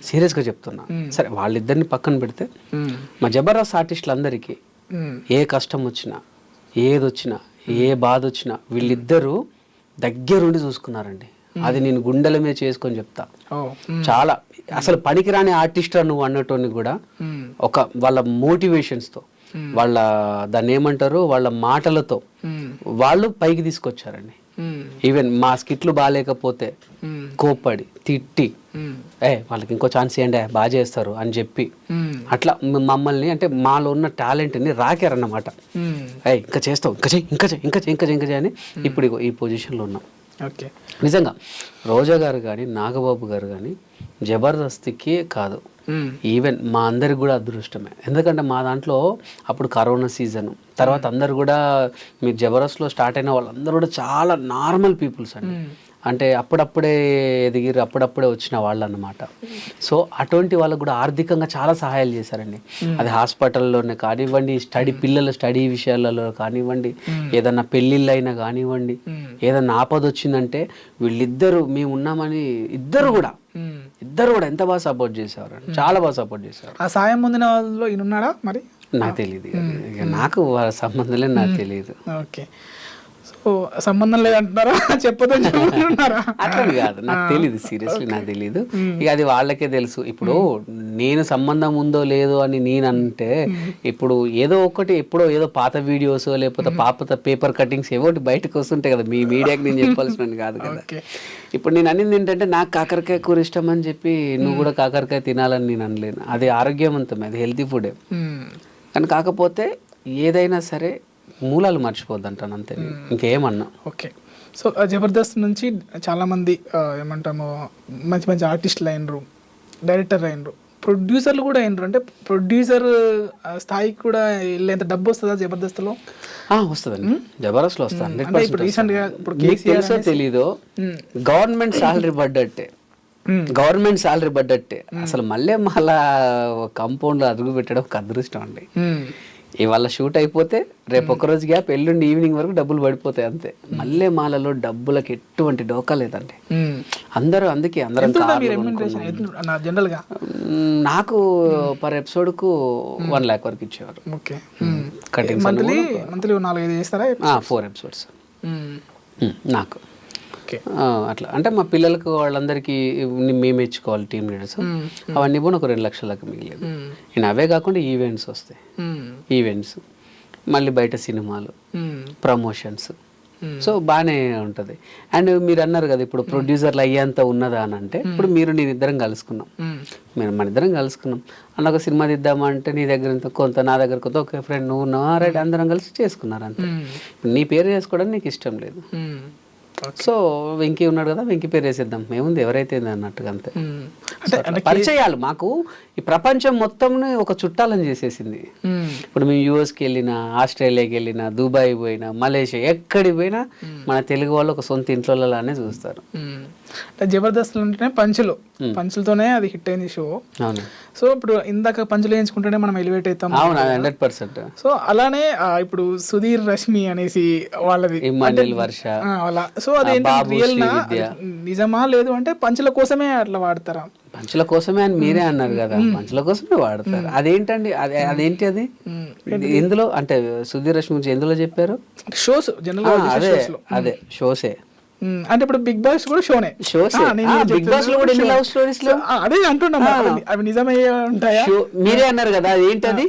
సీరియస్గా చెప్తున్నా. సరే వాళ్ళిద్దరిని పక్కన పెడితే మా జబర్దస్త్ ఆర్టిస్టులందరికీ ఏ కష్టం వచ్చినా, ఏదొచ్చినా, ఏ బాధ వచ్చినా వీళ్ళిద్దరూ దగ్గరుండి చూసుకున్నారండి. అది నేను గుండెల మీద చేసుకొని చెప్తా. చాలా అసలు పనికిరాని ఆర్టిస్ట్ నువ్వు అన్నటోని కూడా ఒక వాళ్ళ మోటివేషన్స్తో, వాళ్ళ దాన్ని ఏమంటారు, వాళ్ళ మాటలతో వాళ్ళు పైకి తీసుకొచ్చారండి. ఈవెన్ మా స్కిట్లు బాగాలేకపోతే కోప్పడి తిట్టి వాళ్ళకి ఇంకో ఛాన్స్ ఇవ్వండి బాగా చేస్తారు అని చెప్పి అట్లా మమ్మల్ని అంటే మాలో ఉన్న టాలెంట్ని రాకారన్నమాట. ఇంకా చేస్తావు, ఇంకా చేయి, ఇంకా చేయి, ఇంకా చేయి, ఇంకా చేయి, ఇంకా చేయి అని ఇప్పుడు ఈ పొజిషన్లో ఉన్నాం. ఓకే, నిజంగా రోజా గారు కానీ నాగబాబు గారు కానీ జబర్దస్త్కి కాదు, ఈవెన్ మా అందరికి కూడా అదృష్టమే. ఎందుకంటే మా దాంట్లో అప్పుడు కరోనా సీజన్ తర్వాత అందరు కూడా మీరు జబర్దస్త్లో స్టార్ట్ అయిన వాళ్ళందరూ కూడా చాలా నార్మల్ పీపుల్స్ అండి. అంటే అప్పుడప్పుడే ఎదిగిరు, అప్పుడప్పుడే వచ్చిన వాళ్ళు అన్నమాట. సో అటువంటి వాళ్ళకు కూడా ఆర్థికంగా చాలా సహాయాలు చేశారండి. అది హాస్పిటల్లోనే కానివ్వండి, పిల్లల స్టడీ విషయాలలో కానివ్వండి, ఏదన్నా పెళ్ళిళ్ళు అయినా కానివ్వండి, ఏదన్నా ఆపద వచ్చిందంటే వీళ్ళిద్దరూ మేము ఉన్నామని ఇద్దరు కూడా ఎంత బాగా సపోర్ట్ చేసేవారు, చాలా బాగా సపోర్ట్ చేసేవారు. ఆ సాయం పొందిన వాళ్ళలో ఈయన ఉన్నాడా మరి? నాకు తెలియదు, నాకు వాళ్ళ సంబంధం లేదు, నాకు తెలియదు. ఓకే, సో సంబంధం లేదంటున్నారా? చెప్పదన్నారా? అట్లని కాదు, నాకు తెలియదు, సీరియస్లీ నాకు తెలియదు. ఇక అది వాళ్ళకే తెలుసు. ఇప్పుడు నేను సంబంధం ఉందో లేదో అని నేను అంటే ఇప్పుడు ఏదో ఒకటి ఎప్పుడో ఏదో పాత వీడియోస్ లేకపోతే పాత పేపర్ కటింగ్స్ ఏవో బయటకు వస్తుంటాయి కదా, మీ మీడియాకి నేను చెప్పాల్సిన కాదు కదా. ఇప్పుడు నేను అనింది ఏంటంటే నాకు కాకరకాయ కూర ఇష్టం అని చెప్పి నువ్వు కూడా కాకరకాయ తినాలని నేను అనలేను. అది ఆరోగ్యవంతమే, అది హెల్తీ ఫుడే. కానీ కాకపోతే ఏదైనా సరే మూలాలు మర్చిపోద్దు అంటాను అంతే, ఇంకేమన్నా. ఓకే, సో జబర్దస్త్ నుంచి చాలామంది ఏమంటాము మంచి మంచి ఆర్టిస్టులు అయినరు, డైరెక్టర్ అయినరు, ప్రొడ్యూసర్లు కూడా అయినరు. అంటే ప్రొడ్యూసర్ స్థాయికి కూడా వెళ్ళేంత డబ్బు వస్తుందా జబర్దస్త్లో? వస్తుందండి, జబర్దస్త్లో వస్తుంది. తెలుసో తెలీదో గవర్నమెంట్ శాలరీ పడ్డట్టే, గవర్నమెంట్ శాలరీ పడ్డట్టే. అసలు మళ్ళీ కంపౌండ్లో అదుగు పెట్టడం ఒక అదృష్టం అండి. ఇవాళ షూట్ అయిపోతే రేపు ఒక రోజు గ్యాప్, ఎల్లుండి ఈవినింగ్ వరకు డబ్బులు పడిపోతాయి అంతే. మల్లె మాలలో డబ్బులకి ఎటువంటి డోకా లేదండి. అందరూ అందుకే అందరం జనరల్ గా నాకు పర్ ఎపిసోడ్ కు 1 lakh వరకు ఇచ్చేవారు. మంత్లీ 4-5 చేస్తారా? 4 episodes నాకు అట్లా. అంటే మా పిల్లలకు వాళ్ళందరికీ మేము ఇచ్చుకోవాలి టీమ్ లీడర్స్, అవన్నీ కూడా ఒక 2 లక్షలకు మిగిలేదు. నేను అవే కాకుండా ఈవెంట్స్ వస్తాయి, ఈవెంట్స్ మళ్ళీ బయట సినిమాలు, ప్రమోషన్స్. సో బాగానే ఉంటుంది. అండ్ మీరు అన్నారు కదా ఇప్పుడు ప్రొడ్యూసర్లు అయ్యేంత ఉన్నదా అని అంటే, ఇప్పుడు నేను ఇద్దరం కలుసుకున్నాం, మన ఇద్దరం కలుసుకున్నాం అన్న ఒక సినిమా తీద్దామా అంటే నీ దగ్గర ఇంత కొంత, నా దగ్గర కొంత, ఒక ఫ్రెండ్ నువ్వు ఉన్నావా, రైట్ అందరం కలిసి చేసుకున్నారు అంతే. నీ పేరు చేసుకోవడానికి నీకు ఇష్టం లేదు, సో వెంకీ ఉన్నాడు కదా వెంకీ పేరు వేసేద్దాం, ఏముంది ఎవరైతే అన్నట్టుగా అంతే. పరిచయాలు మాకు ఈ ప్రపంచం మొత్తం ఒక చుట్టాలని చేసేసింది. ఇప్పుడు మేము యూఎస్కి వెళ్ళినా, ఆస్ట్రేలియాకి వెళ్ళినా, దుబాయ్ పోయినా, మలేషియా ఎక్కడికి పోయినా మన తెలుగు వాళ్ళు ఒక సొంత ఇంట్లోనే చూస్తారు. జబర్దస్త్ ఉంటేనే పంచులతోనే అది హిట్ అయింది షో. సో ఇప్పుడు ఇందాక పంచులు వేయించుకుంటేనే మనం ఎలివేట్ అవుతాం. 100%. సో అలానే ఇప్పుడు సుధీర్ రష్మి అనేసి వాళ్ళది వర్ష అలా. సో అదేంటి రియల్ నిజమా లేదు అంటే పంచుల కోసమే అట్లా వాడతారా? పంచుల కోసమే అని మీరే అన్నారు కదా, పంచుల కోసమే వాడతారు. అదేంటండి అదేంటి అది ఎందులో అంటే సుధీర్ రష్మి గురించి ఎందులో చెప్పారు? షోస్ జనరల్ అదే షోసే. అంటే ఇప్పుడు బిగ్ బాస్ కూడా షోనే. బిగ్ బాస్ లో కూడా ఎన్ని లవ్ స్టోరీస్ లో అదే అంటున్నా, అవి నిజమయ్యే ఉంటాయా? మీరే అన్నారు కదా అదేంటది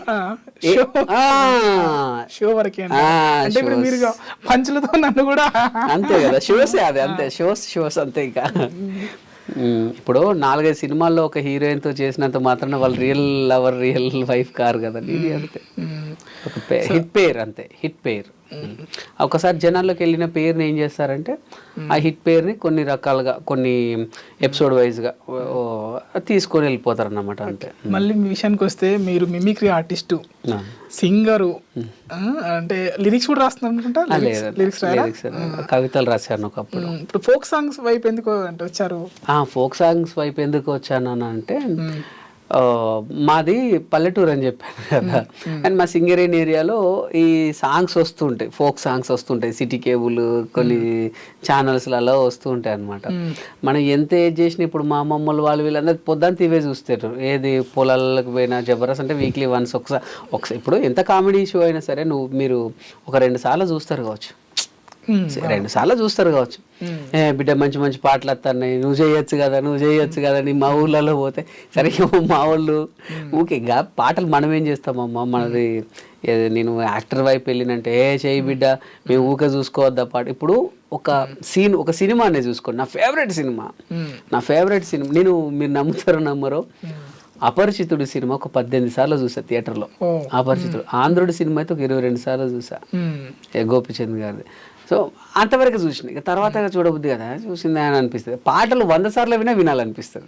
షో వరకే. అంటే ఇప్పుడు మీరు పంచులతో నన్ను కూడా అంతే కదా, షోసే అది అంతే, షోస్ అంతే. ఇంకా ఇప్పుడు 4-5 సినిమాల్లో ఒక హీరోయిన్ తో చేసినంత మాత్రాన వాళ్ళు real lover, real wife car కదా. ఇది అంతే, ఒక హిట్ పేర్ అంతే, హిట్ పేర్. ఒకసారి జనాల్లోకి వెళ్ళిన పేరుని ఏం చేస్తారంటే ఆ హిట్ పేరుని కొన్ని రకాలుగా, కొన్ని ఎపిసోడ్ వైజ్గా తీసుకొని వెళ్ళిపోతారు అన్నమాట అంతే. మళ్ళీ మీ విషయానికి వస్తే మీరు మిమిక్రీ ఆర్టిస్టు, సింగరు, అంటే లిరిక్స్ కూడా రాస్తున్నారు అనుకుంటా. లిరిక్స్ కవితలు రాశాను ఒకప్పుడు. ఇప్పుడు ఫోక్ సాంగ్స్ వైపు ఎందుకు అంటే వచ్చారు? ఫోక్ సాంగ్స్ వైపు ఎందుకు వచ్చాను అంటే మాది పల్లెటూరు అని చెప్పాను కదా, అండ్ మా సింగరేణి ఏరియాలో ఈ సాంగ్స్ వస్తుంటాయి, ఫోక్ సాంగ్స్ వస్తుంటాయి, సిటీ కేబుల్ కొన్ని ఛానల్స్లలో వస్తూ ఉంటాయి అనమాట. మనం ఎంత ఏజ్ చేసినా ఇప్పుడు మా అమ్మమ్మలు వాళ్ళు వీళ్ళందరూ పొద్దున్న ఇవే చూస్తారు. ఏది పొలాలకు పోయినా జబర్దస్త్ అంటే వీక్లీ వన్స్ ఒకసారి ఇప్పుడు ఎంత కామెడీ షో అయినా సరే మీరు ఒక 2 సార్లు చూస్తారు కావచ్చు, 2 సార్లు చూస్తారు కావచ్చు. బిడ్డ మంచి మంచి పాటలు వస్తున్నాయి, నువ్వు చేయొచ్చు కదా నీ మా ఊళ్ళలో పోతే. సరే మా వాళ్ళు ఊకే పాటలు మనం ఏం చేస్తామమ్మా, మనది నేను యాక్టర్ వైపు వెళ్ళినంటే చేయి బిడ్డ మేము ఊకే చూసుకోవద్దా పాట. ఇప్పుడు ఒక సినిమా అనేది చూసుకోండి, నా ఫేవరెట్ సినిమా నేను మీరు నమ్మరో అపరిచితుడు సినిమా ఒక 18 సార్లు చూసా థియేటర్లో. అపరిచితుడు ఆంధ్రుడి సినిమా అయితే ఒక 22 సార్లు చూసా, గోపిచంద్ గారిది. సో అంతవరకు చూసిన, ఇక తర్వాత చూడబుద్ది కదా, చూసింది అని అనిపిస్తుంది. పాటలు 100 సార్లు వినాలనిపిస్తుంది.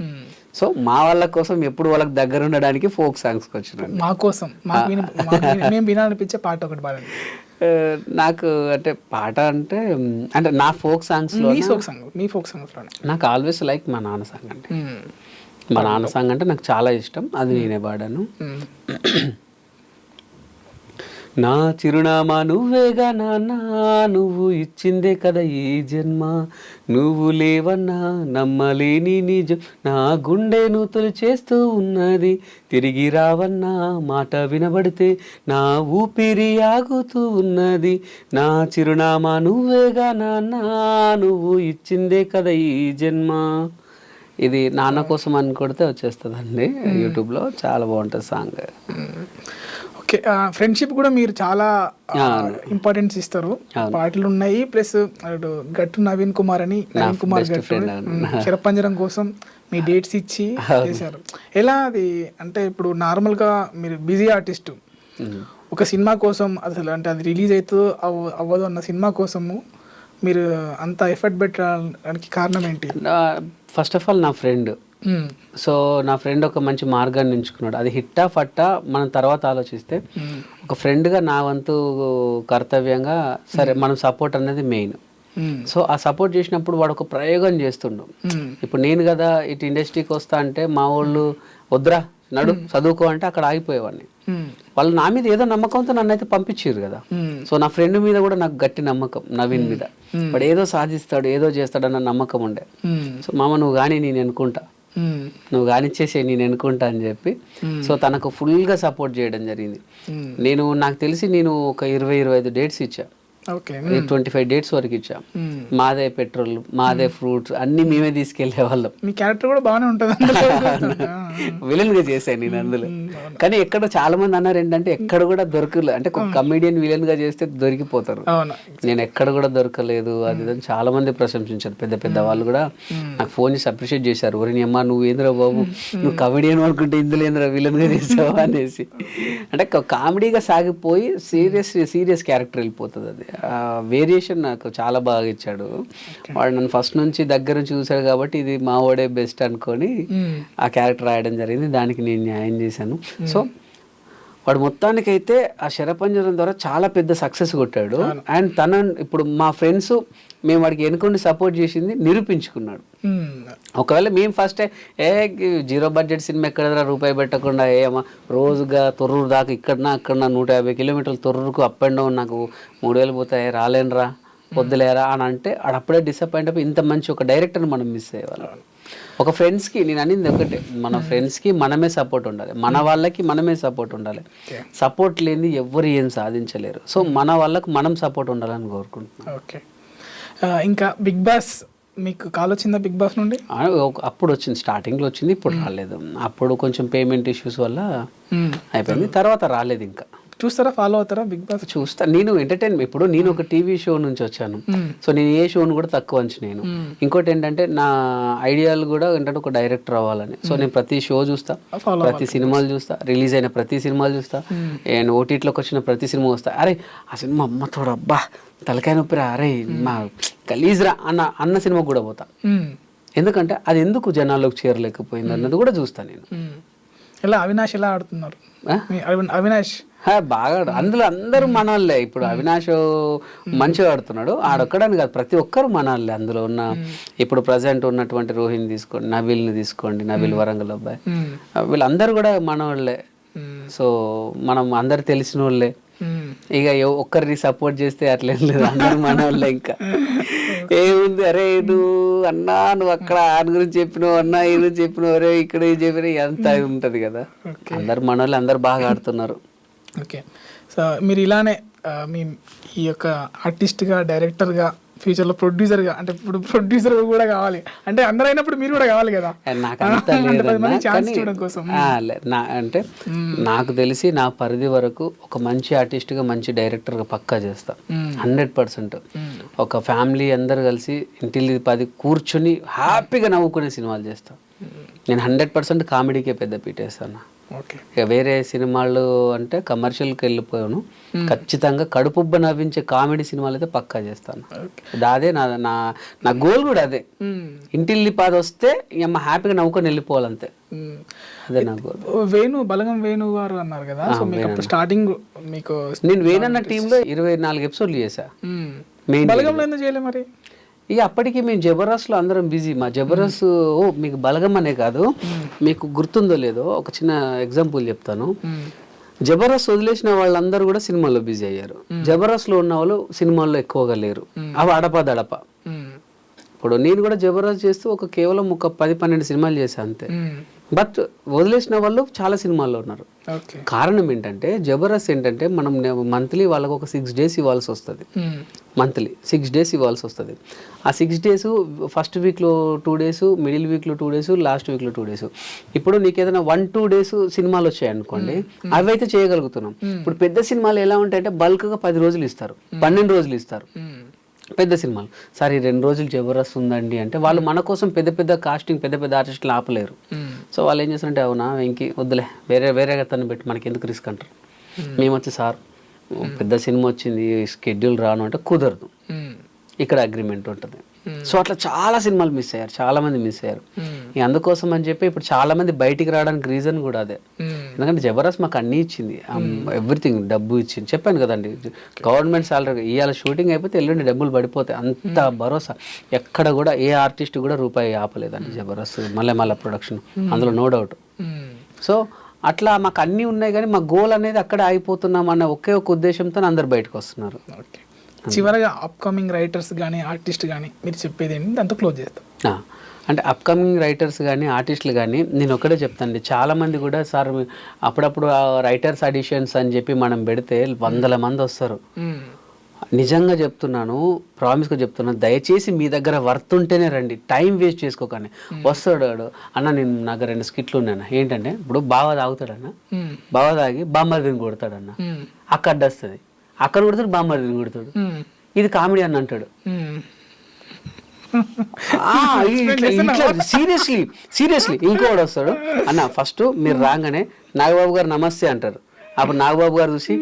సో మా వాళ్ళ కోసం ఎప్పుడు వాళ్ళకి దగ్గర ఉండడానికి ఫోక్ సాంగ్స్కి వచ్చినాను. మా కోసం మేము వినాలనిపించే పాట ఒకటి పాడండి. నాకు అంటే పాట అంటే నా ఫోక్ సాంగ్స్ లో నాకు ఆల్వేస్ లైక్ మా నాన్న సాంగ్ అంటే. మా నాన్న సాంగ్ అంటే నాకు చాలా ఇష్టం, అది నేనే పాడాను. నా చిరునామా నువ్వేగా నాన్న, నువ్వు ఇచ్చిందే కదా ఈ జన్మ, నువ్వు లేవన్నా నమ్మలేని నిజం, నా గుండెను తొలిచేస్తూ ఉన్నది, తిరిగి రావన్నా మాట వినబడితే నా ఊపిరి ఆగుతూ ఉన్నది, నా చిరునామా నువ్వేగా నాన్న, నువ్వు ఇచ్చిందే కదా ఈ జన్మ. ఇది నాన్న కోసం అని కొడితే వచ్చేస్తుందండి యూట్యూబ్లో, చాలా బాగుంటుంది సాంగ్. ఓకే, ఫ్రెండ్షిప్ కూడా మీరు చాలా ఇంపార్టెన్స్ ఇస్తారు. పాటలు ఉన్నాయి, ప్లస్ గట్టు నవీన్ కుమార్ గట్టు శరపంజరం కోసం మీ డేట్స్ ఇచ్చి చేశారు. ఎలా అది అంటే ఇప్పుడు నార్మల్గా మీరు బిజీ ఆర్టిస్టు, ఒక సినిమా కోసం అసలు అంటే అది రిలీజ్ అవుతుందో అవ్వదు అన్న సినిమా కోసము మీరు అంత ఎఫర్ట్ పెట్టడానికి కారణం ఏంటి? ఫస్ట్ ఆఫ్ ఆల్ నా ఫ్రెండ్, సో నా ఫ్రెండ్ ఒక మంచి మార్గాన్ని ఎంచుకున్నాడు. అది హిట్టా ఫట్టా మనం తర్వాత ఆలోచిస్తే, ఒక ఫ్రెండ్గా నా వంతు కర్తవ్యంగా సరే మనం సపోర్ట్ అనేది మెయిన్. సో ఆ సపోర్ట్ చేసినప్పుడు వాడు ఒక ప్రయోగం చేస్తుండు. ఇప్పుడు నేను కదా ఇటు ఇండస్ట్రీకి వస్తా అంటే మా వాళ్ళు వద్దురా నడు చదువుకో అంటే అక్కడ ఆగిపోయేవాడిని. వాళ్ళు నా మీద ఏదో నమ్మకంతో నన్ను అయితే పంపించారు కదా. సో నా ఫ్రెండ్ మీద కూడా నాకు గట్టి నమ్మకం, నవీన్ మీద. వాడు ఏదో సాధిస్తాడు, ఏదో చేస్తాడన్న నమ్మకం ఉండే. సో మామ నువ్వు కానీ నేను ఎన్నుకుంటా, నువ్వు కానిచ్చేసే నేను ఎన్నుకుంటా అని చెప్పి సో తనకు ఫుల్గా సపోర్ట్ చేయడం జరిగింది. నాకు తెలిసి నేను ఒక 20-25 డేట్స్ ఇచ్చా, 25 డేట్స్ వరకు ఇచ్చా. మాదే పెట్రోల్, మాదే ఫ్రూట్స్ అన్ని మేమే తీసుకెళ్లే వాళ్ళం. మీ క్యారెక్టర్ కూడా బాగానే ఉంటుంది. విలన్ గా చేశాను నేను అందులో. కానీ ఎక్కడ చాలా మంది అన్నారు ఏంటంటే ఎక్కడ కూడా దొరకలేదు, అంటే ఒక కమెడియన్ విలన్ గా చేస్తే దొరికిపోతారు. నేను ఎక్కడ కూడా దొరకలేదు అది అని చాలా మంది ప్రశంసించారు. పెద్ద పెద్ద వాళ్ళు కూడా నాకు ఫోన్ చేసి అప్రిషియేట్ చేశారు. ఒరే అమ్మా నువ్వు ఏంద్రా బాబు, నువ్వు కమెడియన్ అనుకుంటే ఇందులో ఏంద్రా విలన్ గా చేసావా అనేసి. అంటే కామెడీగా సాగిపోయి సీరియస్ క్యారెక్టర్ వెళ్ళిపోతుంది. అది వేరియేషన్ నాకు చాలా బాగా ఇచ్చాడు వాడు. నన్ను ఫస్ట్ నుంచి దగ్గర నుంచి చూశాడు కాబట్టి ఇది మా వాడే బెస్ట్ అనుకొని ఆ క్యారెక్టర్ రాయడం జరిగింది. దానికి నేను న్యాయం చేశాను. సో వాడు మొత్తానికైతే ఆ శరపంజరం ద్వారా చాలా పెద్ద సక్సెస్ కొట్టాడు. అండ్ ఇప్పుడు మా ఫ్రెండ్స్ మేము వాడికి ఎన్నుకొని సపోర్ట్ చేసింది నిరూపించుకున్నాడు. ఒకవేళ మేము ఫస్ట్ జీరో బడ్జెట్ సినిమా ఎక్కడ రూపాయి పెట్టకుండా ఏమో రోజుగా తొర్రూరు దాకా ఇక్కడన్నా 150 కిలోమీటర్లు తొర్రూరుకు అప్ అండ్ డౌన్ నాకు 3000 పోతాయి రాలేనరా వద్దులేరా అని అంటే అప్పుడే డిసప్పాయింట్ అయిపోయి ఇంత మంచి ఒక డైరెక్టర్ని మనం మిస్ అయ్యేవాళ్ళం. ఒక ఫ్రెండ్స్కి నేను అనేది ఒకటే, మన ఫ్రెండ్స్కి మనమే సపోర్ట్ ఉండాలి, మన వాళ్ళకి మనమే సపోర్ట్ ఉండాలి. సపోర్ట్ లేని ఎవ్వరు ఏం సాధించలేరు. సో మన వాళ్ళకి మనం సపోర్ట్ ఉండాలని కోరుకుంటున్నాను. ఓకే, ఇంకా బిగ్ బాస్ మీకు కాల్ వచ్చిందా? బిగ్ బాస్ నుండి అప్పుడు వచ్చింది, స్టార్టింగ్లో వచ్చింది, ఇప్పుడు రాలేదు. అప్పుడు కొంచెం పేమెంట్ ఇష్యూస్ వల్ల అయిపోయింది, తర్వాత రాలేదు. ఇంకా చూస్తారా, ఫాలో అవుతారా బిగ్ బాస్? చూస్తా. నేను ఎంటర్టైన్మెంట్, ఇప్పుడు నేను ఒక టీవీ షో నుంచి వచ్చాను. సో నేను ఏ షోను కూడా తక్కువ అంచు నేను. ఇంకోటి ఏంటంటే నా ఐడియాలు కూడా ఏంటంటే ఒక డైరెక్టర్ అవ్వాలని. సో నేను ప్రతి షో చూస్తా, ప్రతి సినిమాలు చూస్తా, రిలీజ్ అయిన ప్రతి సినిమాలు చూస్తా, అండ్ ఓటీటీలోకి వచ్చిన ప్రతి సినిమా వస్తా. అరే ఆ సినిమా అమ్మతోడు అబ్బా తలకాయ నొప్పిరా, అరే మా గలీజ్రా అన్న సినిమా కూడా పోతా. ఎందుకంటే అది ఎందుకు జనాల్లోకి చేరలేకపోయింది అన్నది కూడా చూస్తా నేను. ఎలా అవినాష్ ఎలా ఆడుతున్నారు? అవినాష్ బాగా అందులో అందరూ మనవాళ్ళే. ఇప్పుడు అవినాష్ మంచిగా ఆడుతున్నాడు, ఆడొక్కడని కాదు ప్రతి ఒక్కరు మనవాళ్ళే అందులో ఉన్న. ఇప్పుడు ప్రజెంట్ ఉన్నటువంటి రోహిణి తీసుకోండి, నవీల్ని తీసుకోండి, నవీల్ వరంగల్ అబ్బాయి, వీళ్ళందరూ కూడా మనవాళ్ళే. సో మనం అందరు తెలిసిన వాళ్ళే. ఇక ఒక్కరిని సపోర్ట్ చేస్తే అట్లేం లేదు, అందరు మనవాళ్ళే. ఇంకా ఏముంది, అరే నువ్వు అన్నా నువ్వు అక్కడ ఆయన గురించి చెప్పినావు, అన్నా ఈ గురించి చెప్పినావు, అరే ఇక్కడ చెప్పిన ఎంత ఉంటది కదా. అందరు మనవాళ్ళు, అందరు బాగా ఆడుతున్నారు. ఓకే, సో మీరు ఇలానే మీ ఈ యొక్క ఆర్టిస్ట్గా, డైరెక్టర్గా, ఫ్యూచర్లో ప్రొడ్యూసర్గా, అంటే ఇప్పుడు ప్రొడ్యూసర్ కూడా కావాలి అంటే అందరూ అయినప్పుడు మీరు కూడా కావాలి కదా. అంటే నాకు తెలిసి నా పరిధి వరకు ఒక మంచి ఆర్టిస్ట్గా, మంచి డైరెక్టర్గా పక్కా చేస్తా 100%. ఒక ఫ్యామిలీ అందరు కలిసి ఇంటిల్లి 10 కూర్చుని హ్యాపీగా నవ్వుకునే సినిమాలు చేస్తా నేను. 100% కామెడీకే పెద్ద పీటేస్తాను. ఇక వేరే సినిమాలు అంటే కమర్షియల్కి వెళ్ళిపోయాను. ఖచ్చితంగా కడుపుబ్బ నవ్వించే కామెడీ సినిమాలు అయితే పక్కా చేస్తాను. అదే నా గోల్ కూడా అదే. ఇంటిల్లి 10 వస్తే అమ్మ హ్యాపీగా నవ్వుకొని వెళ్ళిపోవాలంతే, అదే నా గోల్. బలగం వేణు గారు అన్నారు కదా, సో మీకు స్టార్టింగ్ మీకు నేను వేణన్న టీంలో 24 ఎపిసోడ్లు చేశా. బలగంలో ఎందుకు చేయలే మరి? ఇక అప్పటికి మేము జబర్దస్త్లో అందరం బిజీ. మా జబర్దస్త్ మీకు బలగం అనే కాదు, మీకు గుర్తుందో లేదో ఒక చిన్న ఎగ్జాంపుల్ చెప్తాను. జబర్దస్త్ వదిలేసిన వాళ్ళందరూ కూడా సినిమాల్లో బిజీ అయ్యారు. జబర్దస్త్లో ఉన్న వాళ్ళు సినిమాల్లో ఎక్కువగా లేరు. అవి అడప. ఇప్పుడు నేను కూడా జబర్దస్త్ చేస్తూ కేవలం ఒక 10-12 సినిమాలు చేశాను అంతే. బట్ వదిలేసిన వాళ్ళు చాలా సినిమాల్లో ఉన్నారు. కారణం ఏంటంటే జబర్దస్త్ ఏంటంటే మనం మంత్లీ వాళ్ళకు ఒక 6 days ఇవ్వాల్సి వస్తుంది. మంత్లీ 6 days ఇవ్వాల్సి వస్తుంది. ఆ 6 days ఫస్ట్ వీక్లో 2 days, మిడిల్ వీక్లో 2 days, లాస్ట్ వీక్లో 2 days. ఇప్పుడు నీకు ఏదైనా 1-2 days సినిమాలు వచ్చాయనుకోండి, అవి అయితే చేయగలుగుతున్నాం. ఇప్పుడు పెద్ద సినిమాలు ఎలా ఉంటాయంటే బల్క్గా 10 రోజులు ఇస్తారు, 12 రోజులు ఇస్తారు పెద్ద సినిమాలు. సరే 2 రోజులు జబర్దస్త్ ఉందండి అంటే వాళ్ళు మన కోసం పెద్ద కాస్టింగ్, పెద్ద ఆర్టిస్టులు ఆపలేరు. సో వాళ్ళు ఏం చేస్తారంటే అవునా వెంకీ వద్దులే వేరేగా తను పెట్టి మనకి ఎందుకు రిస్క్ అంటారు. మేము వచ్చి సార్ పెద్ద సినిమా వచ్చింది షెడ్యూల్ రాను అంటే కుదరదు, ఇక్కడ అగ్రిమెంట్ ఉంటుంది. సో అట్లా చాలా సినిమాలు మిస్ అయ్యారు, చాలా మంది మిస్ అయ్యారు. అందుకోసం అని చెప్పి ఇప్పుడు చాలా మంది బయటికి రావడానికి రీజన్ కూడా అదే. ఎందుకంటే జబర్దస్త్ మాకు అన్నీ ఇచ్చింది, ఎవ్రీథింగ్, డబ్బు ఇచ్చింది. చెప్పాను కదండి, గవర్నమెంట్ సాలరీ ఇవాళ షూటింగ్ అయిపోతే ఎల్లుండి డబ్బులు పడిపోతాయి, అంత భరోసా. ఎక్కడ కూడా ఏ ఆర్టిస్ట్ కూడా రూపాయి ఆపలేదండి జబర్దస్త్. మళ్ళీ ప్రొడక్షన్ అందులో నో డౌట్. సో అట్లా మాకు అన్నీ ఉన్నాయి కానీ మా గోల్ అనేది అక్కడ ఆగిపోతున్నాం అన్న ఒకే ఒక ఉద్దేశంతో అందరు బయటకు వస్తున్నారు. ఓకే, చివరగా అప్కమింగ్ రైటర్స్ కానీ ఆర్టిస్ట్ కానీ మీరు చెప్పేది ఏంటి, దాంతో క్లోజ్ చేస్తాం. అంటే అప్కమింగ్ రైటర్స్ కానీ ఆర్టిస్టులు కానీ నేను ఒకటే చెప్తానండి, చాలామంది కూడా సార్ అప్పుడప్పుడు రైటర్స్ ఆడిషన్స్ అని చెప్పి మనం పెడితే 100 మంది వస్తారు. నిజంగా చెప్తున్నాను, ప్రామిస్గా చెప్తున్నాను, దయచేసి మీ దగ్గర వర్త్ ఉంటేనే రండి, టైం వేస్ట్ చేసుకోకండి. వస్తాడు అన్న, నేను నాకు 2 స్కిట్లు ఉన్నాయన్న, ఏంటంటే ఇప్పుడు బావ తాగుతాడన్న, బావ తాగి బామ్మర్దిని కొడతాడన్న, అక్కడ అడ్డొస్తుంది, అక్కడ కొడతాడు బామ్మర్దిని కొడతాడు, ఇది కామెడీ అని అంటాడు. సీరియస్లీ ఇంకోటి వస్తాడు అన్న, ఫస్ట్ మీరు రాగానే నాగబాబు గారు నమస్తే అంటారు, అప్పుడు నాగబాబు గారు చూసి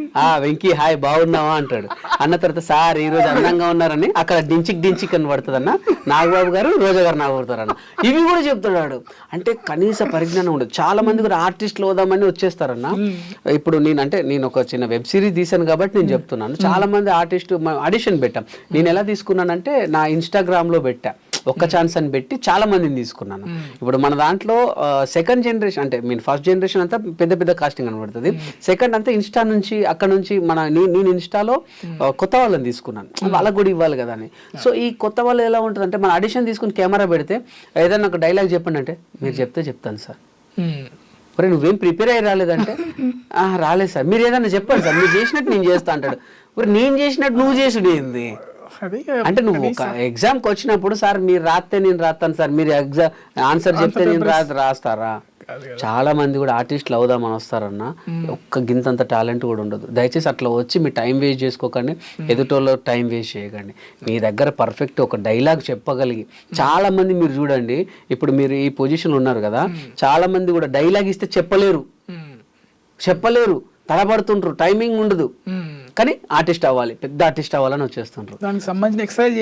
వెంకీ హాయ్ బాగున్నావా అంటాడు. అన్న తర్వాత సార్ ఈ రోజు అందంగా ఉన్నారని అక్కడ డించిక్ అని పడుతుంది అన్న, నాగబాబు గారు రోజా గారు నాగబడతారన్న, ఇవి కూడా చెప్తున్నాడు. అంటే కనీస పరిజ్ఞానం ఉండదు. చాలా మంది కూడా ఆర్టిస్టులు అవుదామని వచ్చేస్తారన్న. ఇప్పుడు నేను ఒక చిన్న వెబ్ సిరీస్ తీసాను కాబట్టి నేను చెప్తున్నాను, చాలా మంది ఆర్టిస్టు ఆడిషన్ పెట్టాం. నేను ఎలా తీసుకున్నానంటే నా ఇన్స్టాగ్రామ్లో పెట్టా, ఒక్క ఛాన్స్ అని పెట్టి చాలా మందిని తీసుకున్నాను. ఇప్పుడు మన దాంట్లో సెకండ్ జనరేషన్ అంటే ఫస్ట్ జనరేషన్ అంతా పెద్ద కాస్టింగ్ కనబడుతుంది, సెకండ్ అంతా ఇన్స్టా నుంచి అక్కడ నుంచి నేను ఇన్స్టాలో కొత్త వాళ్ళని తీసుకున్నాను, వాళ్ళకు కూడా ఇవ్వాలి కదా అని. సో ఈ కొత్త వాళ్ళు ఎలా ఉంటుంది అంటే, మన ఆడిషన్ తీసుకుని కెమెరా పెడితే ఏదైనా ఒక డైలాగ్ చెప్పండి అంటే, మీరు చెప్తే చెప్తాను సార్. మరి నువ్వేం ప్రిపేర్ అయ్యి రాలేదంటే, రాలేదు సార్, మీరు ఏదైనా చెప్పండి సార్, మీరు చేసినట్టు నేను చేస్తా అంటాడు. మరి నేను చేసినట్టు నువ్వు చేసుడు ఏంది అంటే, నువ్వు ఒక ఎగ్జామ్కి వచ్చినప్పుడు సార్ మీరు రాస్తే నేను రాస్తాను సార్, మీరు ఎగ్జామ్ ఆన్సర్ చెప్తే నేను రాస్తారా? చాలా మంది కూడా ఆర్టిస్టులు అవుదామని వస్తారన్న, ఒక్క గింతంత టాలెంట్ కూడా ఉండదు. దయచేసి అట్లా వచ్చి మీ టైం వేస్ట్ చేసుకోకండి, ఎదుటోళ్ళ టైం వేస్ట్ చేయకండి. మీ దగ్గర పర్ఫెక్ట్ ఒక డైలాగ్ చెప్పగలిగి, చాలా మంది మీరు చూడండి, ఇప్పుడు మీరు ఈ పొజిషన్లో ఉన్నారు కదా, చాలా మంది కూడా డైలాగ్ ఇస్తే చెప్పలేరు, తడబడుతుంటారు, టైమింగ్ ఉండదు, కానీ ఆర్టిస్ట్ అవ్వాలి, పెద్ద ఆర్టిస్ట్ అవ్వాలని వచ్చేస్తుంటారు. దానికి సంబంధించిన ఎక్సర్సైజ్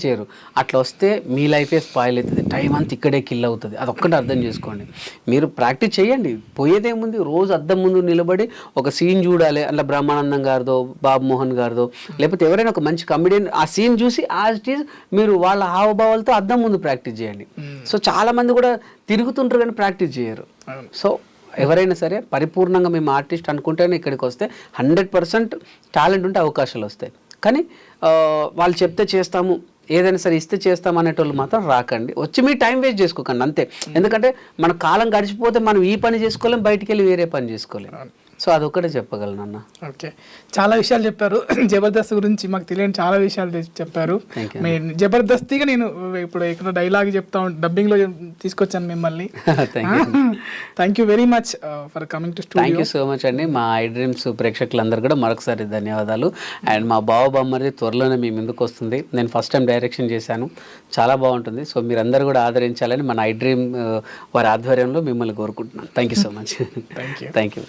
చేయరు. అట్లా వస్తే మీ లైఫే స్పాయిల్ అవుతుంది, టైం అంతా ఇక్కడే కిల్ అవుతుంది. అదొక్కటి అర్థం చేసుకోండి. మీరు ప్రాక్టీస్ చేయండి, పోయేదేముంది, రోజు అద్దం ముందు నిలబడి ఒక సీన్ చూడాలి, అట్లా బ్రహ్మానందం గారిదో బాబు మోహన్ గారిదో లేకపోతే ఎవరైనా ఒక మంచి కమెడియన్ ఆ సీన్ చూసి మీరు వాళ్ళ హావభావాలతో అద్దం ముందు ప్రాక్టీస్ చేయండి. సో చాలా మంది కూడా తిరుగుతుంటారు కానీ ప్రాక్టీస్ చేయరు. సో ఎవరైనా సరే పరిపూర్ణంగా మేము ఆర్టిస్ట్ అనుకుంటేనే ఇక్కడికి వస్తే 100% టాలెంట్ ఉంటే అవకాశాలు వస్తాయి. కానీ వాళ్ళు చెప్తే చేస్తాము, ఏదైనా సరే ఇస్తే చేస్తాం అనేటోళ్ళు మాత్రం రాకండి, వచ్చి మీ టైం వేస్ట్ చేసుకోకండి అంతే. ఎందుకంటే మన కాలం గడిచిపోతే మనం ఈ పని చేసుకోలేం, బయటికి వెళ్ళి వేరే పని చేసుకోలేం. సో అదొక్కటే చెప్పగలను అన్న. ఓకే, చాలా విషయాలు చెప్పారు. జబర్దస్త్ గురించి మాకు తెలియని చాలా విషయాలు చెప్పారు. జబర్దస్తిగా నేను ఇప్పుడు ఇక్కడ డైలాగ్ చెప్తా డబ్బింగ్లో తీసుకొచ్చాను మిమ్మల్ని. Thank you very much for coming to studio. Thank you so much అండి. మా ఐ డ్రీమ్స్ ప్రేక్షకులందరూ కూడా మరొకసారి ధన్యవాదాలు. అండ్ మా బావ బామ్మరిది త్వరలోనే మీ ముందుకు వస్తుంది. నేను ఫస్ట్ టైం డైరెక్షన్ చేశాను, చాలా బాగుంటుంది. సో మీరందరూ కూడా ఆదరించాలని మన ఐ డ్రీమ్ వారి ఆధ్వర్యంలో మిమ్మల్ని కోరుకుంటున్నాను. Thank you so much. Thank you. Thank you.